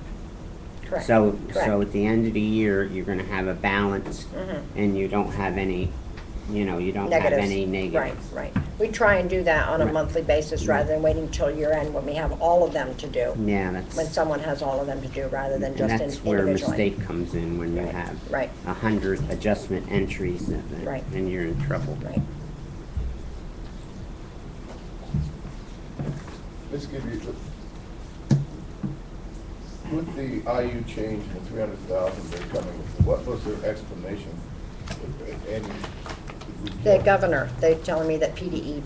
Correct. So Correct. at the end of the year, you're gonna have a balance, and you don't have any, you know, you don't have Negatives. any negatives. Right, right. We try and do that on a Right. monthly basis rather than waiting till year end when we have all of them to do. Yeah, When that's, someone has all of them to do rather than and just that's where a individually. mistake comes in, when you Right, have right. 100 adjustment entries, Right. and you're in trouble. Right. Let's give you, with the IU change in 300,000 they're coming, what was their explanation? And The governor, they're telling me that PDE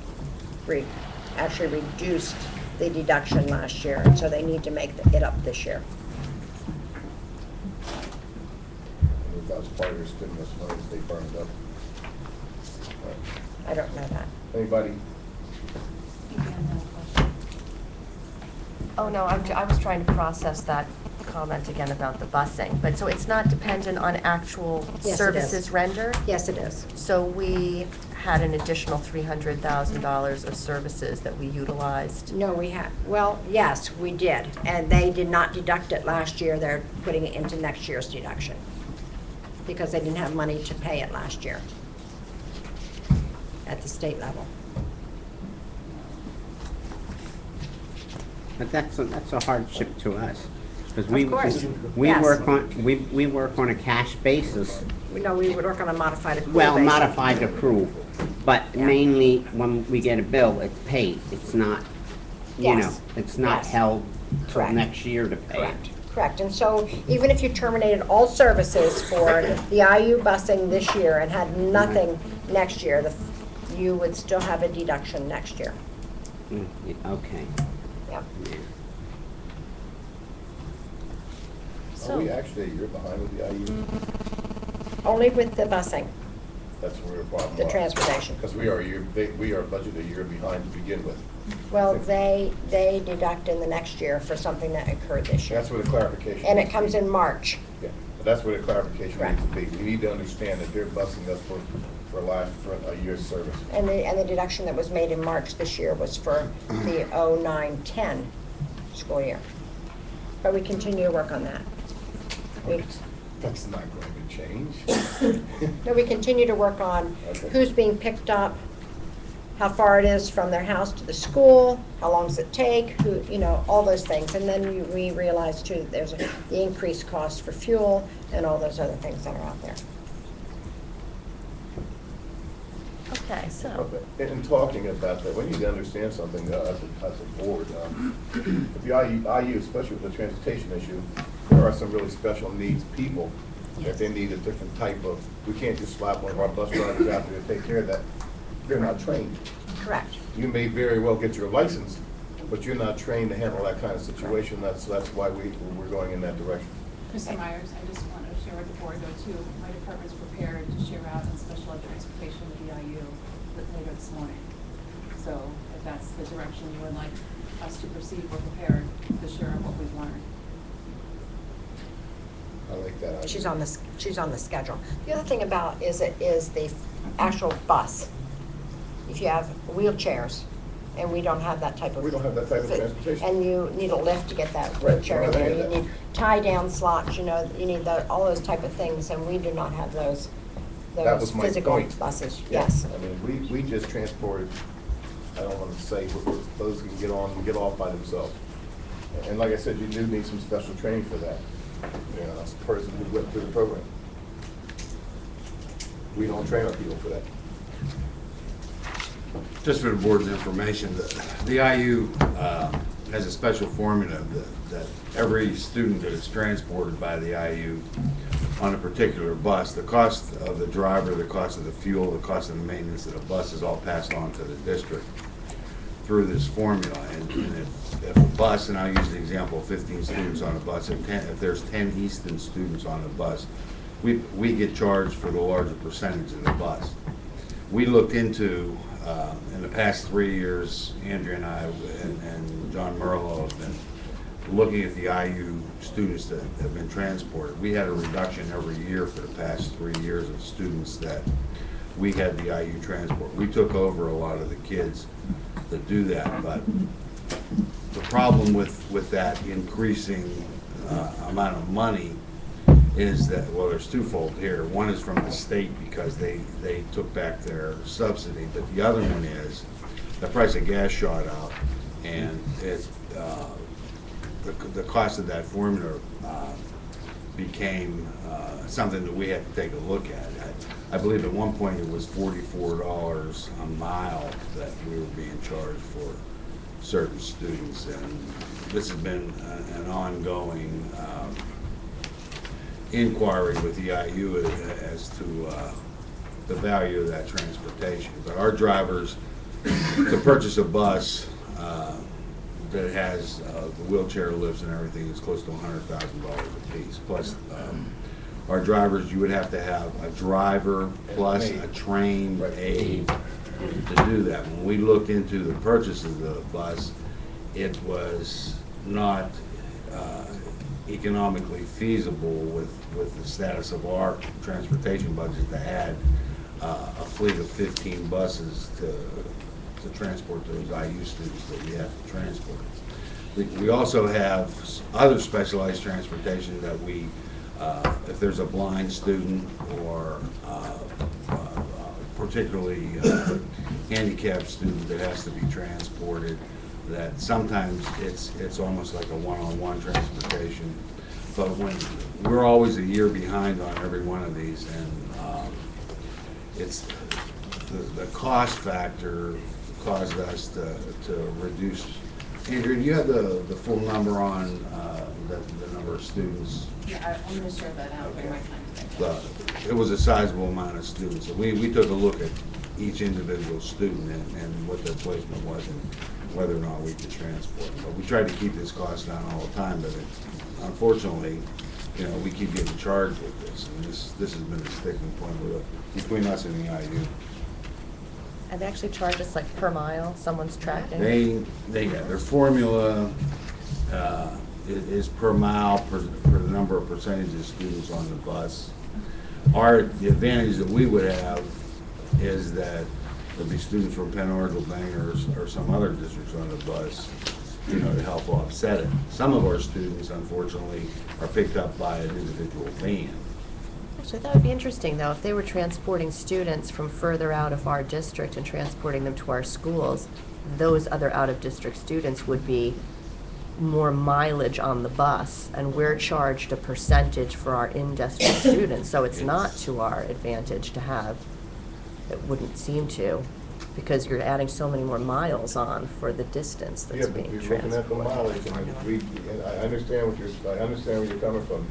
actually reduced the deduction last year, and so they need to make it up this year. that was part of their stimulus money that they burned up. I don't know that. Anybody? oh no, I was trying to process that comment again about the busing. But so it's not dependent on actual Yes, it is. services rendered? Yes, it is. So we had an additional $300,000 of services that we utilized. No, we have, well, yes, we did, and they did not deduct it last year. They're putting it into next year's deduction because they didn't have money to pay it last year at the state level. But that's a hardship to us, because we course. we Yes. work on a cash basis. No, we would work on a modified accrual Well, basis. modified accrual, but Yeah. mainly when we get a bill, it's paid. It's not, you know, Yes. it's not Yes. held till Correct. next year to pay it. Correct, correct. And so even if you terminated all services for the IU busing this year and had nothing next year, you would still have a deduction next year. Yeah, okay. Yep. Yeah. Are we actually a year behind with the IU? Only with the busing, That's where the problem the lies. transportation. Because we are budgeted a year behind to begin with. Well, they deduct in the next year for something that occurred this year. That's where the clarification. And it needs to comes be. in March. Yeah, but that's where the clarification Correct. needs to be. We need to understand that they're busing us for a year's service. And the deduction that was made in March this year was for the 09-10 school year. But we continue to work on that. That's not going to change. No, we continue to work on Okay. who's being picked up, how far it is from their house to the school, how long does it take, who, you know, all those things. And then we realize too that there's the increased cost for fuel and all those other things that are out there. Okay, so, In talking about that, we need to understand something as a board. With the IU, especially with the transportation issue, there are some really special needs people that they need a different type of, we can't just slap one of our bus drivers out there to take care of that. They're not trained. Correct. You may very well get your license, but you're not trained to handle that kind of situation. That's why we're going in that direction. Mr. Myers, I just want to share with the board though too, my department's prepared to share out on special ed transportation with EIU later this morning. So if that's the direction you would like us to proceed, we're prepared to share what we've learned. I like that idea. She's on the schedule. The other thing about is the actual bus. If you have wheelchairs, and we don't have that type of. We don't have that type of transportation. And you need a lift to get that Right, wheelchair we in don't there. have You that. need tie-down slots, you know, you need all those type of things, and we do not have those That was my physical point. buses. Yeah. Yes. I mean, we just transported, I don't want to say, but those can get on and get off by themselves. And like I said, you do need some special training for that. You know, as a person who went through the program. We don't train our people for that. Just for the board's information, the IU has a special formula that every student that is transported by the IU on a particular bus, the cost of the driver, the cost of the fuel, the cost of the maintenance of the bus is all passed on to the district through this formula. And if a bus, and I'll use the example of 15 students on a bus, if there's 10 Easton students on a bus, we get charged for the larger percentage of the bus. We looked into, in the past 3 years, Andrea and I and John Merlo have been looking at the IU students that have been transported. We had a reduction every year for the past 3 years of students that we had the IU transport. We took over a lot of the kids that do that, but the problem with that increasing amount of money is that, well, there's twofold here. One is from the state because they took back their subsidy, but the other one is the price of gas shot up, and the cost of that formula became something that we had to take a look at. I believe at one point it was $44 a mile that we were being charged for certain students, and this has been an ongoing inquiry with the IU as to the value of that transportation. But our drivers, to purchase a bus that has the wheelchair lifts and everything, is close to $100,000 a piece. Plus, our drivers, you would have to have a driver plus a trained aide to do that. When we looked into the purchase of the bus, it was not economically feasible with the status of our transportation budget to add a fleet of 15 buses to transport those IU students that we have to transport. We also have other specialized transportation that we, if there's a blind student or particularly handicapped student that has to be transported, that sometimes it's almost like a one-on-one transportation. But when we're always a year behind on every one of these, and it's the cost factor caused us to reduce. Andrew, do you have the full number on the number of students? Yeah, I'm going to share that out during my time today. It was a sizable amount of students. So we took a look at each individual student and what their placement was and whether or not we could transport them. But we tried to keep this cost down all the time, but unfortunately, you know, we keep getting charged with this, and this has been a sticking point between us and the IU. And they actually charge us like per mile, someone's tracking? Their formula is per mile, for the number of percentage of students on the bus. The advantage that we would have is that there'd be students from Penn Orville, Bangor, or some other districts on the bus, to help offset it. Some of our students, unfortunately, are picked up by an individual van. Actually, that would be interesting, though, if they were transporting students from further out of our district and transporting them to our schools, those other out-of-district students would be more mileage on the bus, and we're charged a percentage for our in-district students, so it's not to our advantage to have, it wouldn't seem to, because you're adding so many more miles on for the distance that's Yeah, but being if you're looking at the transported. mileage, and I understand I understand where you're coming from.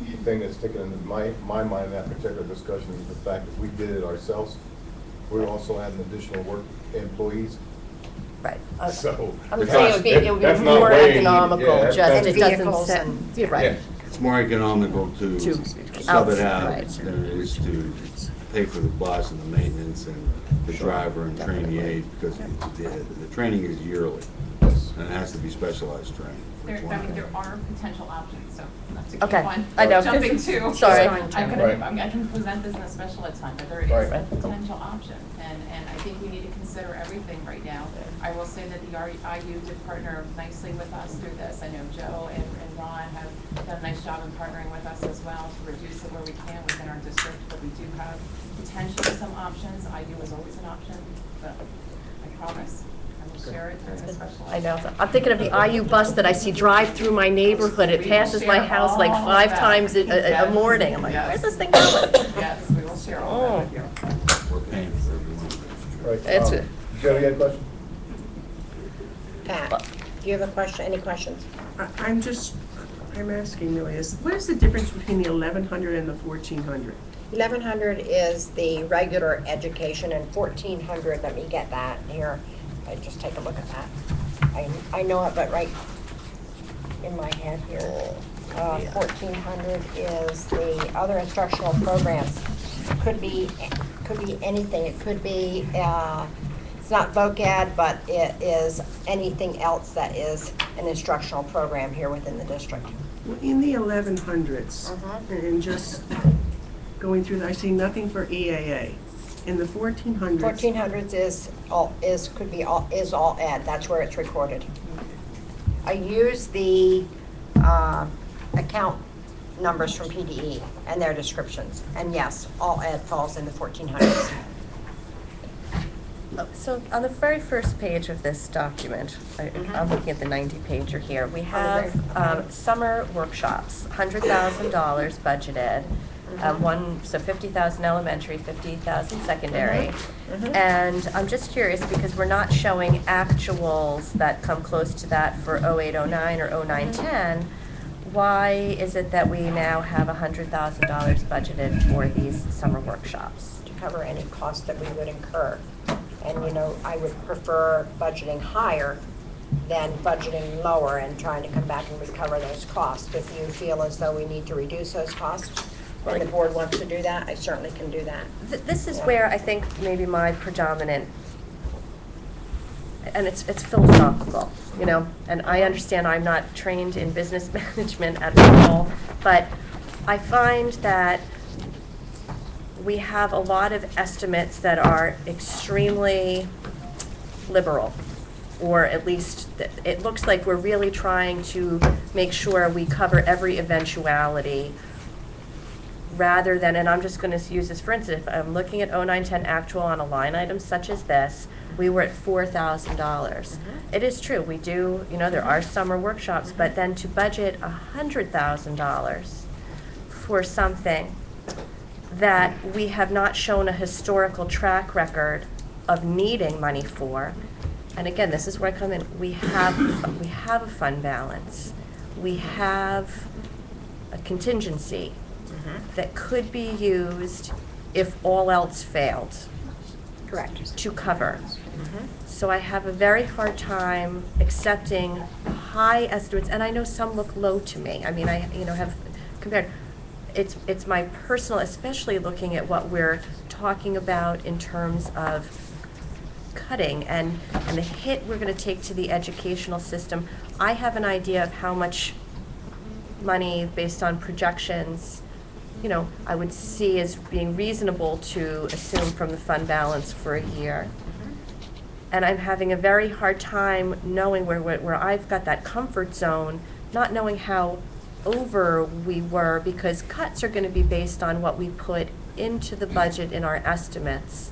The thing that's sticking in my mind in that particular discussion is the fact that we did it ourselves. We're also adding additional work employees. Right. So. I'm it's saying not- it would be that's not more weighing- economical, yeah, just that's- it doesn't Vehicles set, and- you're right. Yeah. It's more economical to To sub it out right. than it is to pay for the bus and the maintenance and the driver and trainee aid, because the training is yearly, Yes. and it has to be specialized training. for There, I 20. mean, there are potential options, so not to keep Okay, on I know, jumping 'cause- to. sorry. Right. I can present this in a special ed time, but there is Right. a potential option, and I think we need to consider everything right now. I will say that the IU did partner nicely with us through this. I know Joe and Ron have done a nice job in partnering with us as well to reduce it where we can within our district, but we do have potentially some options. IU is always an option, but I promise, I will share it during a special ed. I know. I'm thinking of the IU bus that I see drive through my neighborhood. It We will passes my share house like all of 5 that. times a Yes. morning. I'm like, Yes. where's this thing going? Yes, we will share all that with you. We're paying for everyone. Right. It's a- Joe, you got a question? Pat, do you have a question, any questions? I'm asking really, what is the difference between the 1100 and the 1400? 1100 is the regular education, and 1400, let me get that here. I just take a look at that. I know it, but right in my head here. 1400 is the other instructional programs. Could be anything. It could be, it's not vocab, but it is anything else that is an instructional program here within the district. Well, in the 1100s, and just going through, I see nothing for EAA. In the 1400s. 1400s is all ed. That's where it's recorded. I use the account numbers from PDE and their descriptions. And yes, all ed falls in the 1400s. So on the very first page of this document, I'm looking at the 90-pager here, we have summer workshops, $100,000 budgeted, so 50,000 elementary, 50,000 secondary. And I'm just curious, because we're not showing actuals that come close to that for 0809 or 0910, why is it that we now have $100,000 budgeted for these summer workshops? To cover any costs that we would incur. And, you know, I would prefer budgeting higher than budgeting lower and trying to come back and recover those costs. If you feel as though we need to reduce those costs, and the board wants to do that, I certainly can do that. This is where I think maybe my predominant, and it's philosophical, you know, and I understand I'm not trained in business management at all, but I find that we have a lot of estimates that are extremely liberal, or at least it looks like we're really trying to make sure we cover every eventuality rather than, and I'm just going to use this for instance, if I'm looking at 0910 actual on a line item such as this, we were at $4,000. It is true, we do, you know, there are summer workshops, but then to budget $100,000 for something that we have not shown a historical track record of needing money for. And again, this is where I come in. We have a fund balance. We have a contingency that could be used if all else failed. Correct. To cover. So I have a very hard time accepting high estimates, and I know some look low to me. I mean, I have compared. It's my personal, especially looking at what we're talking about in terms of cutting and the hit we're gonna take to the educational system, I have an idea of how much money, based on projections, you know, I would see as being reasonable to assume from the fund balance for a year. And I'm having a very hard time knowing where I've got that comfort zone, not knowing how over we were, because cuts are gonna be based on what we put into the budget in our estimates.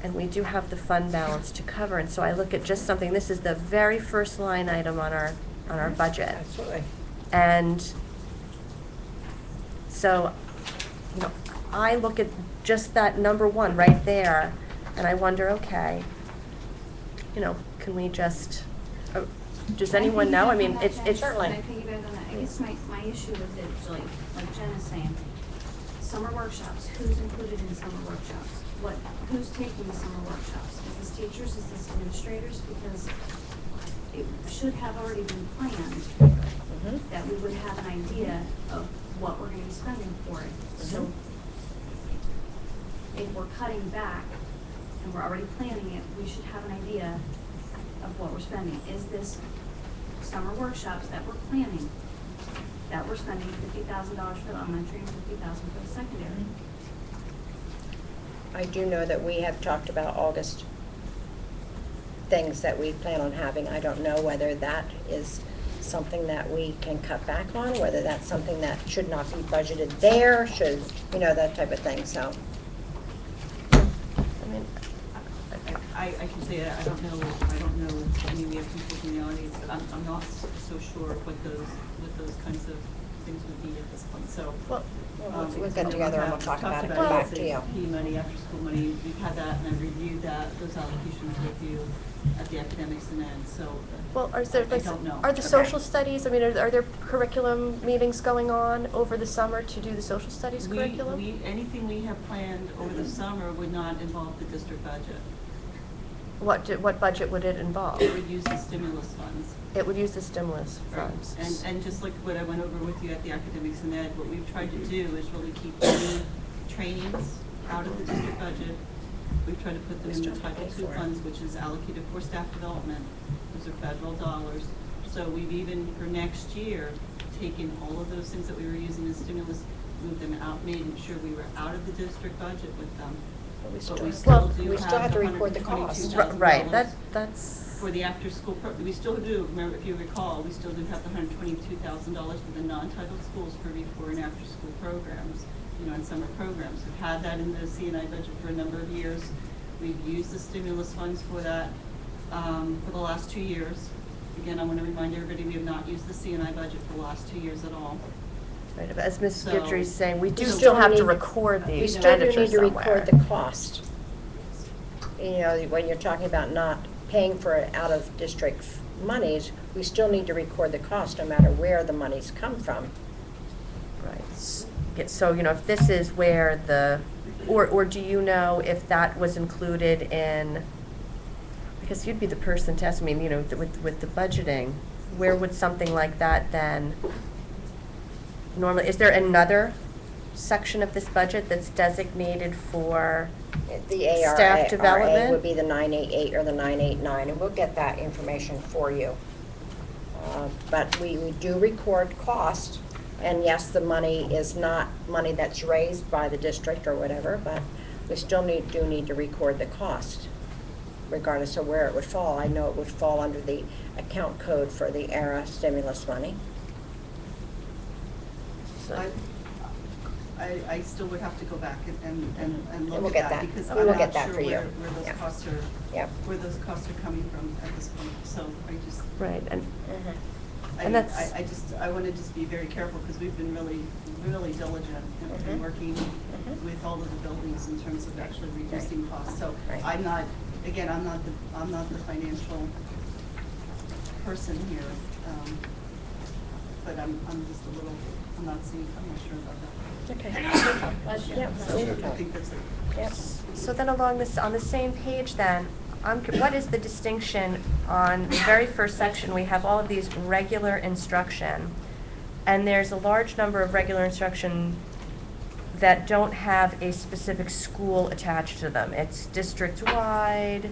And we do have the fund balance to cover, and so I look at just something, this is the very first line item on our budget. Absolutely. And so, you know, I look at just that number one right there, and I wonder, okay, you know, can we just, does anyone know? I mean, it's. Can I piggyback on that? I guess my issue with it, like Jen is saying, summer workshops, who's included in summer workshops? Who's taking the summer workshops? Is this teachers, is this administrators? Because it should have already been planned, that we would have an idea of what we're gonna be spending for it. So if we're cutting back and we're already planning it, we should have an idea of what we're spending. Is this summer workshops that we're planning, that we're spending $50,000 for the elementary and $50,000 for the secondary? I do know that we have talked about August things that we plan on having. I don't know whether that is something that we can cut back on, whether that's something that should not be budgeted there, should, you know, that type of thing, so. I mean, I can say that I don't know, I mean, we have people in the audience, but I'm not so sure what those kinds of things would be at this point, so. well, We'll get together and we'll talk about it, come back to you. P money, after school money, we've had that, and I've reviewed those allocations with you at the academics and then, so. well, are there, I don't know. are the social studies, I mean, are there curriculum meetings going on over the summer to do the social studies curriculum? Anything we have planned over the summer would not involve the district budget. What budget would it involve? It would use the stimulus funds. It would use the stimulus funds. And just like what I went over with you at the academics and ed, what we've tried to do is really keep any trainings out of the district budget. We've tried to put them in the Title II funds, which is allocated for staff development. Those are federal dollars. So we've even, for next year, taken all of those things that we were using as stimulus, moved them out, made sure we were out of the district budget with them. We But still, we still do we still have to record the $122,000 cost. Right, that's. for the after-school program. We still do, remember, if you recall, we still do have the $122,000 for the non-title schools for before and after-school programs, you know, and summer programs. We've had that in the C&I budget for a number of years. We've used the stimulus funds for that for the last 2 years. Again, I want to remind everybody, we have not used the C&I budget for the last 2 years at all. Right, but as Ms. So- Guidry's saying, we do We still have to need- record the We still do expenditure need to record somewhere. the cost. You know, when you're talking about not paying for it out of district monies, we still need to record the cost no matter where the monies come from. Right. So, you know, if this is where the, or do you know if that was included in, because you'd be the person to ask me, you know, with the budgeting, where would something like that then normally, is there another section of this budget that's designated for The ARA staff development? would be the 988 or the 989, and we'll get that information for you. But we do record cost, and yes, the money is not money that's raised by the district or whatever, but we still do need to record the cost, regardless of where it would fall. I know it would fall under the account code for the ARA stimulus money. I still would have to go back and we'll look get at that. that, because We I'm will not get that sure for you. where those Yeah. costs are, Yep. where those costs are coming from at this point. So I just, Right, and Mhm. And that's- I want to just be very careful, because we've been really, really diligent in Mhm. working with all of the buildings in terms of actually reducing costs. So Right. I'm not, again, I'm not the financial person here, but I'm just a little, I'm not sure about that. Okay. Yeah, Yep. so I think that's it. Yep. so then along this, on the same page then, what is the distinction on the very first section? We have all of these regular instruction, and there's a large number of regular instruction that don't have a specific school attached to them. It's district-wide,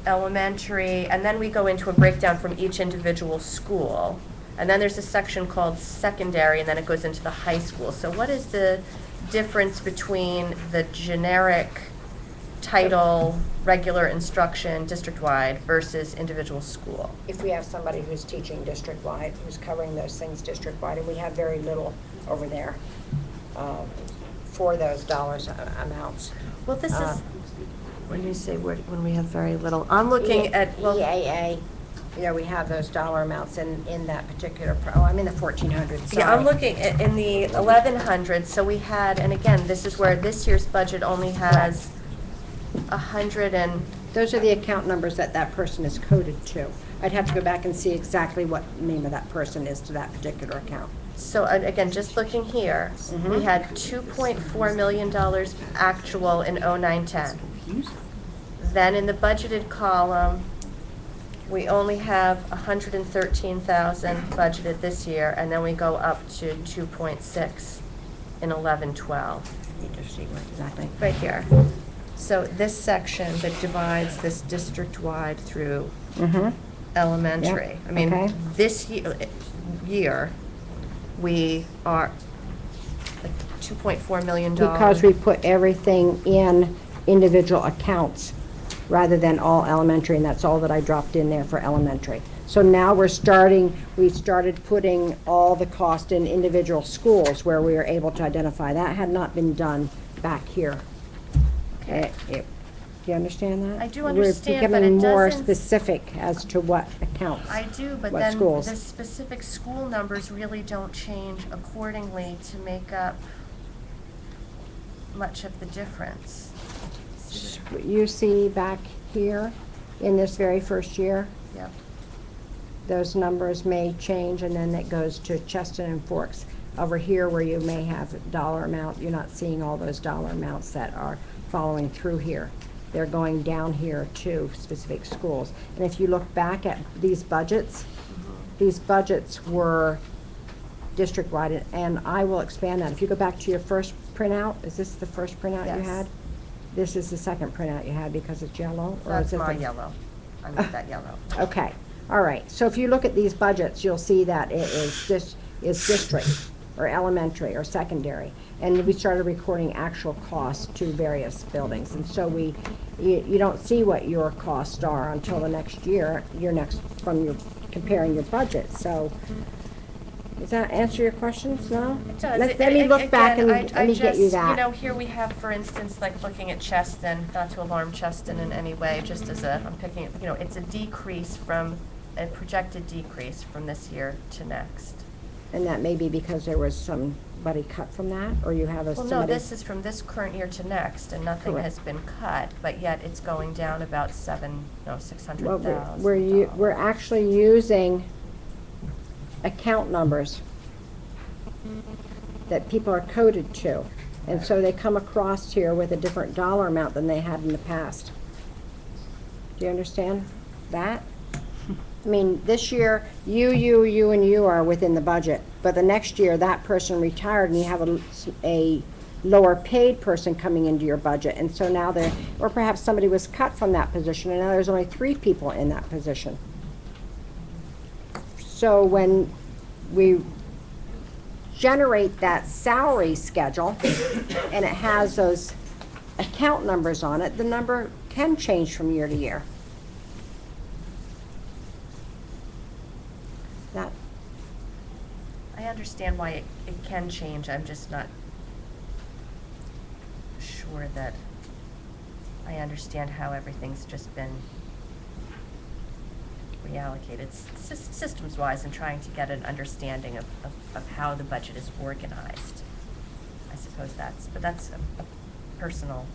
elementary, and then we go into a breakdown from each individual school. And then there's a section called secondary, and then it goes into the high school. So what is the difference between the generic title, regular instruction, district-wide versus individual school? If we have somebody who's teaching district-wide, who's covering those things district-wide, and we have very little over there for those amounts. Well, this is, when you say when we have very little, I'm looking at, well, EAA, we have those dollar amounts in that particular, I'm in the 1400, sorry. yeah, I'm looking at, in the 1100, so we had, and again, this is where this year's budget only has 100 and, Those are the account numbers that that person is coded to. I'd have to go back and see exactly what name of that person is to that particular account. so again, just looking here, we had $2.4 million actual in 09-10. Then in the budgeted column, we only have 113,000 budgeted this year, and then we go up to 2.6 in 11-12. Need to see what exactly. Right here. So this section that divides this district-wide through elementary. Yep, I mean, okay. this year, we are like $2.4 million. Because we put everything in individual accounts rather than all elementary, and that's all that I dropped in there for elementary. So now we started putting all the cost in individual schools where we were able to identify. That had not been done back here. Do you understand that? I do understand, but We're it becoming more doesn't- specific as to what accounts. I do, but What then schools? the specific school numbers really don't change accordingly to make up much of the difference. You see back here, in this very first year, Yep. those numbers may change, and then it goes to Cheston and Forks. Over here, where you may have a dollar amount, you're not seeing all those dollar amounts that are following through here. They're going down here to specific schools. And if you look back at these budgets were district-wide, and I will expand that. If you go back to your first printout, is this the first printout you Yes. had? This is the second printout you had because it's yellow? Or That's is this my the- yellow. I need that yellow. Okay, all right. So if you look at these budgets, you'll see that it is district, or elementary, or secondary. And we started recording actual costs to various buildings. And so you don't see what your costs are until the next year, comparing your budget. So, does that answer your questions now? It does. Let me look back and Again, let me get you You that. know, here we have, for instance, like looking at Cheston, not to alarm Cheston in any way, just as I'm picking it, it's a a projected decrease from this year to next. And that may be because there was somebody cut from that, or you have Well, no, somebody? this is from this current year to next, and nothing Correct. has been cut, but yet it's going down about Well, $600,000. we're actually using account numbers that people are coded to. And so they come across here with a different dollar amount than they had in the past. Do you understand that? I mean, this year, you, and you are within the budget, but the next year, that person retired, and you have a lower paid person coming into your budget, and so now or perhaps somebody was cut from that position, and now there's only 3 people in that position. So when we generate that salary schedule, and it has those account numbers on it, the number can change from year to year. That, I understand why it can change, I'm just not sure that I understand how everything's just been reallocated systems-wise and trying to get an understanding of how the budget is organized. I suppose that's a personal.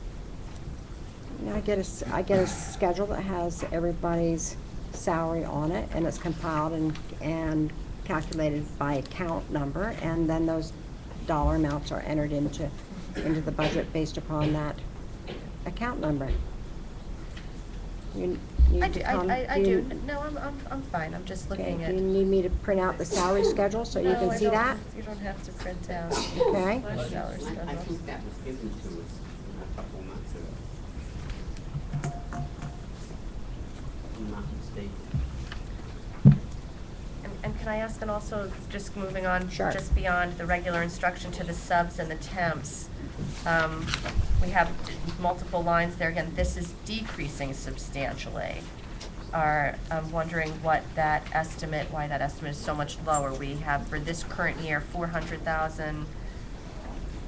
I get a schedule that has everybody's salary on it, and it's compiled and calculated by account number, and then those dollar amounts are entered into the budget based upon that account number. You need I to do, come? I you- do. No, I'm fine. I'm just Okay, looking do at. you need me to print out the salary schedule so you No, can I see don't- that? You don't have to print out. Okay. My salary I schedule. think that was given to us a couple months ago. If I'm not mistaken. And can I ask, and also, just moving on, Sure. just beyond the regular instruction to the subs and the temps, we have multiple lines there. Again, this is decreasing substantially. I'm wondering why that estimate is so much lower. We have for this current year, 400,000.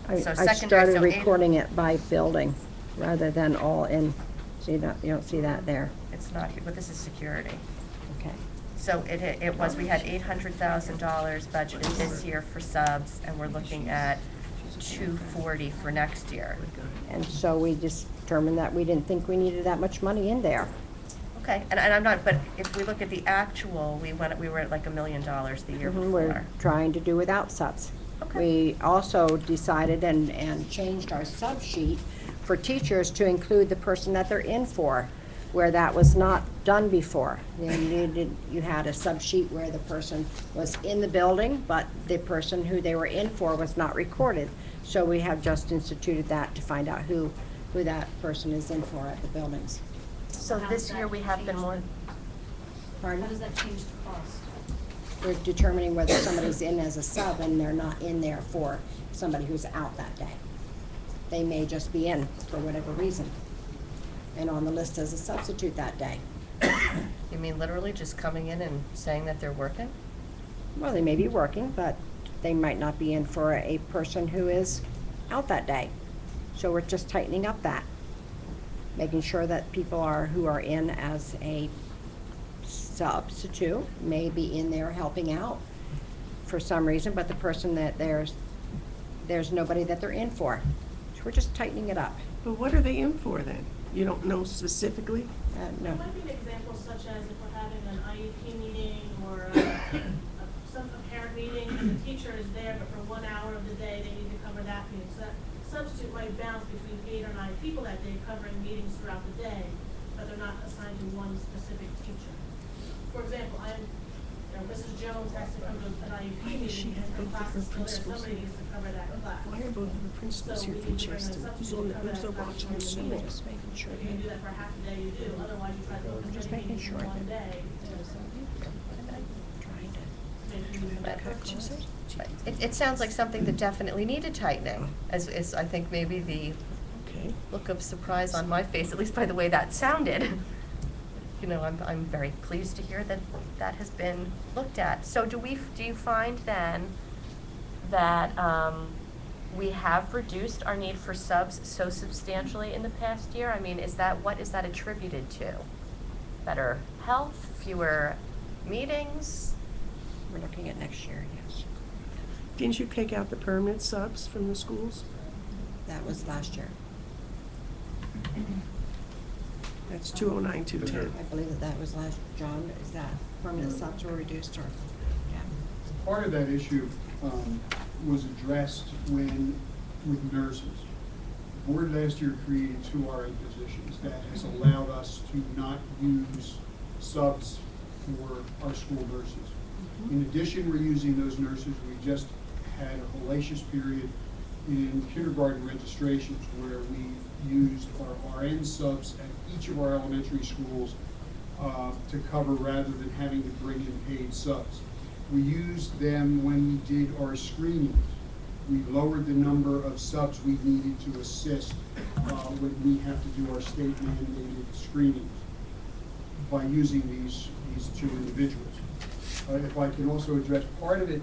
I So I secondary, started so eight- recording it by building rather than all in. See that, you don't see that there? It's not here, but this is security. Okay. So it was, we had $800,000 budgeted this year for subs, and we're looking at 240 for next year. And so we just determined that we didn't think we needed that much money in there. Okay, and I'm not, but if we look at the actual, we were at like $1 million the year We're before. trying to do without subs. Okay. We also decided and changed our sub sheet for teachers to include the person that they're in for, where that was not done before. You had a sub sheet where the person was in the building, but the person who they were in for was not recorded. So we have just instituted that to find out who that person is in for at the buildings. So this year, we have been more, How Pardon? does that change the cost? We're determining whether somebody's in as a sub and they're not in there for somebody who's out that day. They may just be in for whatever reason and on the list as a substitute that day. you mean literally just coming in and saying that they're working? Well, they may be working, but they might not be in for a person who is out that day. So we're just tightening up that, making sure that people who are in as a substitute may be in there helping out for some reason, but the person that there's nobody that they're in for. So we're just tightening it up. But what are they in for then? You don't know specifically? No. It might be an example such as if we're having an IEP meeting or a parent meeting, and the teacher is there, but for 1 hour of the day, they need to cover that meeting. So that substitute might bounce between 8 or 9 people that day covering meetings throughout the day, but they're not assigned to one specific teacher. For example, Mrs. Jones has to come to an IEP meeting, and her class is still there, somebody needs to cover that class. Why are both of the principals here from Chester? Who's watching the school? Just making sure. If you can do that for half a day, you do. Otherwise, you try to look at Just many making meetings sure in one that- day. Trying to. Make sure you do that correctly. It sounds like something that definitely needed tightening, as I think maybe the Okay. look of surprise on my face, at least by the way that sounded. You know, I'm very pleased to hear that that has been looked at. So do you find then that we have reduced our need for subs so substantially in the past year? I mean, what is that attributed to? Better health, fewer meetings? We're looking at next year, yes. Didn't you take out the permanent subs from the schools? That was last year. That's 209, 210. I believe that was last, John, is that permanent subs were reduced or? Yeah. Part of that issue was addressed with nurses. The board last year created 2 RA positions that has allowed us to not use subs for our school nurses. In addition, we're using those nurses. We just had a hellacious period in kindergarten registrations where we used our RN subs at each of our elementary schools to cover rather than having to bring in paid subs. We used them when we did our screenings. We lowered the number of subs we needed to assist when we have to do our state mandated screenings by using these 2 individuals. If I can also address part of it,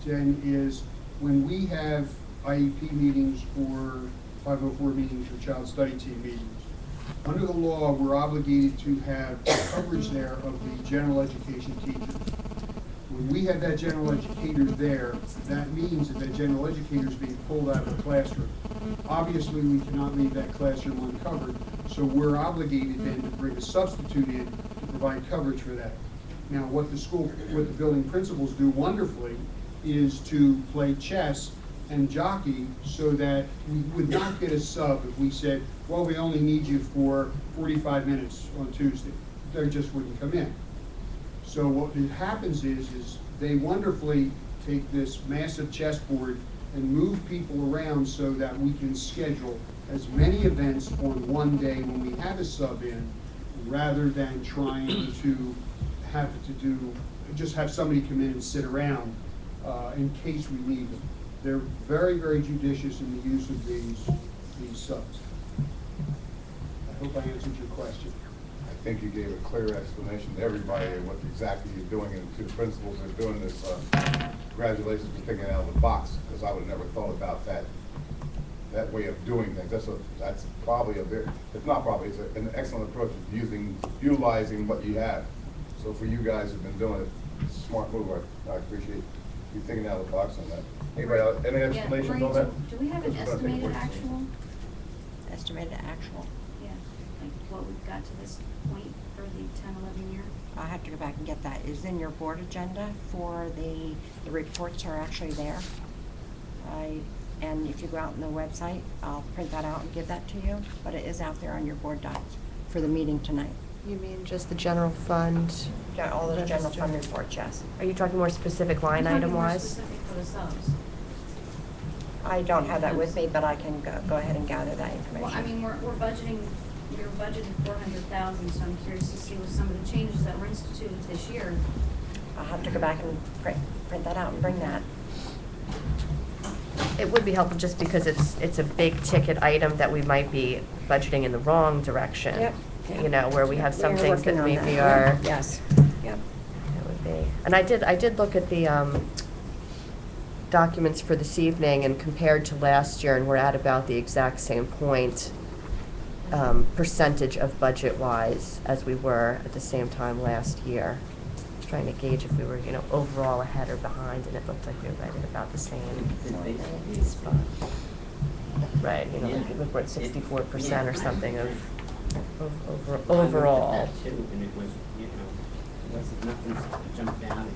Jen, is when we have IEP meetings or 504 meetings or child study team meetings, under the law, we're obligated to have coverage there of the general education teacher. When we have that general educator there, that means that general educator is being pulled out of the classroom. Obviously, we cannot leave that classroom uncovered, so we're obligated then to bring a substitute in to provide coverage for that. Now, what the building principals do wonderfully is to play chess and jockey so that we would not get a sub if we said, well, we only need you for 45 minutes on Tuesday. They just wouldn't come in. So what happens is they wonderfully take this massive chessboard and move people around so that we can schedule as many events on one day when we have a sub in, rather than trying to have just have somebody come in and sit around in case we need them. They're very, very judicious in the use of these subs. I hope I answered your question. I think you gave a clear explanation to everybody of what exactly you're doing, and to the principals that are doing this, congratulations for thinking out of the box, because I would have never thought about that way of doing things. That's probably it's not probably, it's an excellent approach of utilizing what you have. So for you guys who've been doing it, it's a smart move. I appreciate you thinking out of the box on that. Anybody else, any explanations on that? Do we have an estimated actual? Estimated actual. Yeah, like what we've got to this point for the 10-11 year? I'll have to go back and get that. Is in your board agenda for the reports are actually there. And if you go out on the website, I'll print that out and give that to you, but it is out there on your board docs for the meeting tonight. You mean just the general fund? Yeah, all those general fund reports, yes. Are you talking more specific line I'm item talking more wise? specific for the subs. I don't have that with me, but I can go ahead and gather that information. Well, I mean, we're budgeting, you're budgeted 400,000, so I'm curious to see with some of the changes that were instituted this year. I'll have to go back and print that out and bring that. It would be helpful just because it's a big ticket item that we might be budgeting in the wrong direction. Yep. You know, where we have We some are things that working on maybe that. are. Yes, yep. That would be. And I did look at the documents for this evening and compared to last year, and we're at about the exact same point, percentage of budget-wise as we were at the same time last year. Trying to gauge if we were, overall ahead or behind, and it looked like we were right at about the same spot. Right, like we're at 64% or something of overall. I looked at that too, and it was, it wasn't nothing jumped out at me.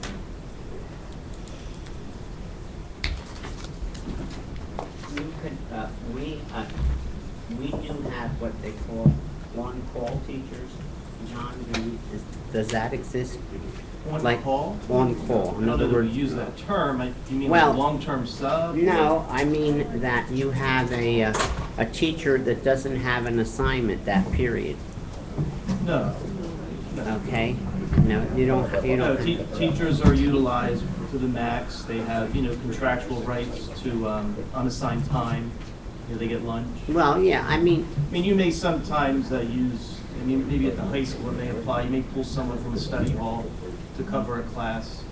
We do have what they call on-call teachers. John, does that exist? Like On-call? On-call. I In don't know other that we words, use that term. You mean Well, like long-term sub? no, I mean that you have a teacher that doesn't have an assignment that period. No. Okay? No, you don't. No, teachers are utilized to the max. They have, contractual rights to unassigned time. They get lunch. Well, yeah, I mean, You may sometimes use, maybe at the high school it may apply, you may pull someone from a study hall to cover a class.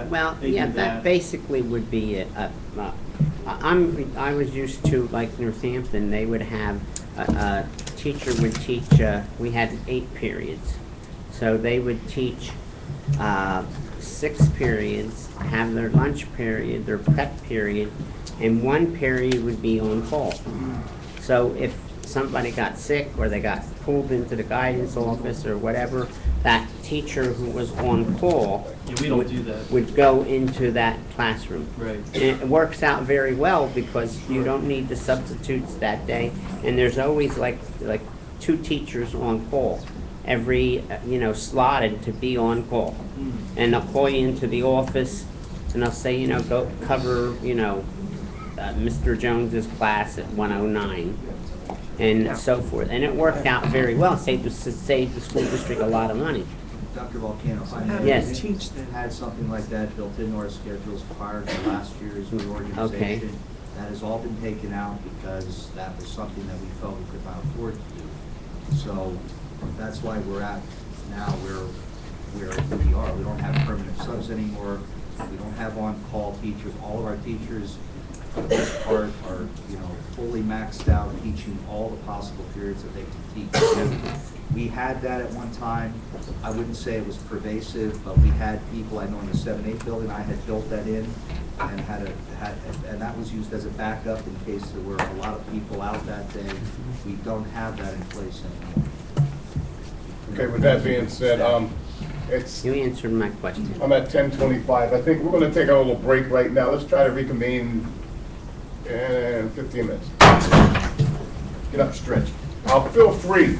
well, they yeah, do that basically would be it. I was used to, like Northampton, they would have, a teacher would teach, we had 8 periods. So they would teach 6 periods, have their lunch period, their prep period, and 1 period would be on call. So if somebody got sick or they got pulled into the guidance office or whatever, that teacher who was on call Yeah, we don't do that. would go into that classroom. Right. And it works out very well because you don't need the substitutes that day, and there's always like 2 teachers on call, every, slotted to be on call. And they'll call you into the office, and they'll say, go cover, Mr. Jones's class at 109, and so forth. And it worked out very well, saved the school district a lot of money. Dr. Volcano, Yes. Teach them. had something like that built into our schedules prior to last year's reorganization. Okay. That has all been taken out because that was something that we felt we could not afford to do. So that's why we're at now where we are. We don't have permanent subs anymore. We don't have on-call teachers. All of our teachers, for the most part, are, fully maxed out, teaching all the possible periods that they can teach. We had that at one time. I wouldn't say it was pervasive, but we had people, I know in the 7-8 building, I had built that in and and that was used as a backup in case there were a lot of people out that day. We don't have that in place anymore. Okay, with that being said, It's, You answered my question. I'm at 10:25. I think we're gonna take a little break right now. Let's try to reconvene in 15 minutes. Get up, stretch. Feel free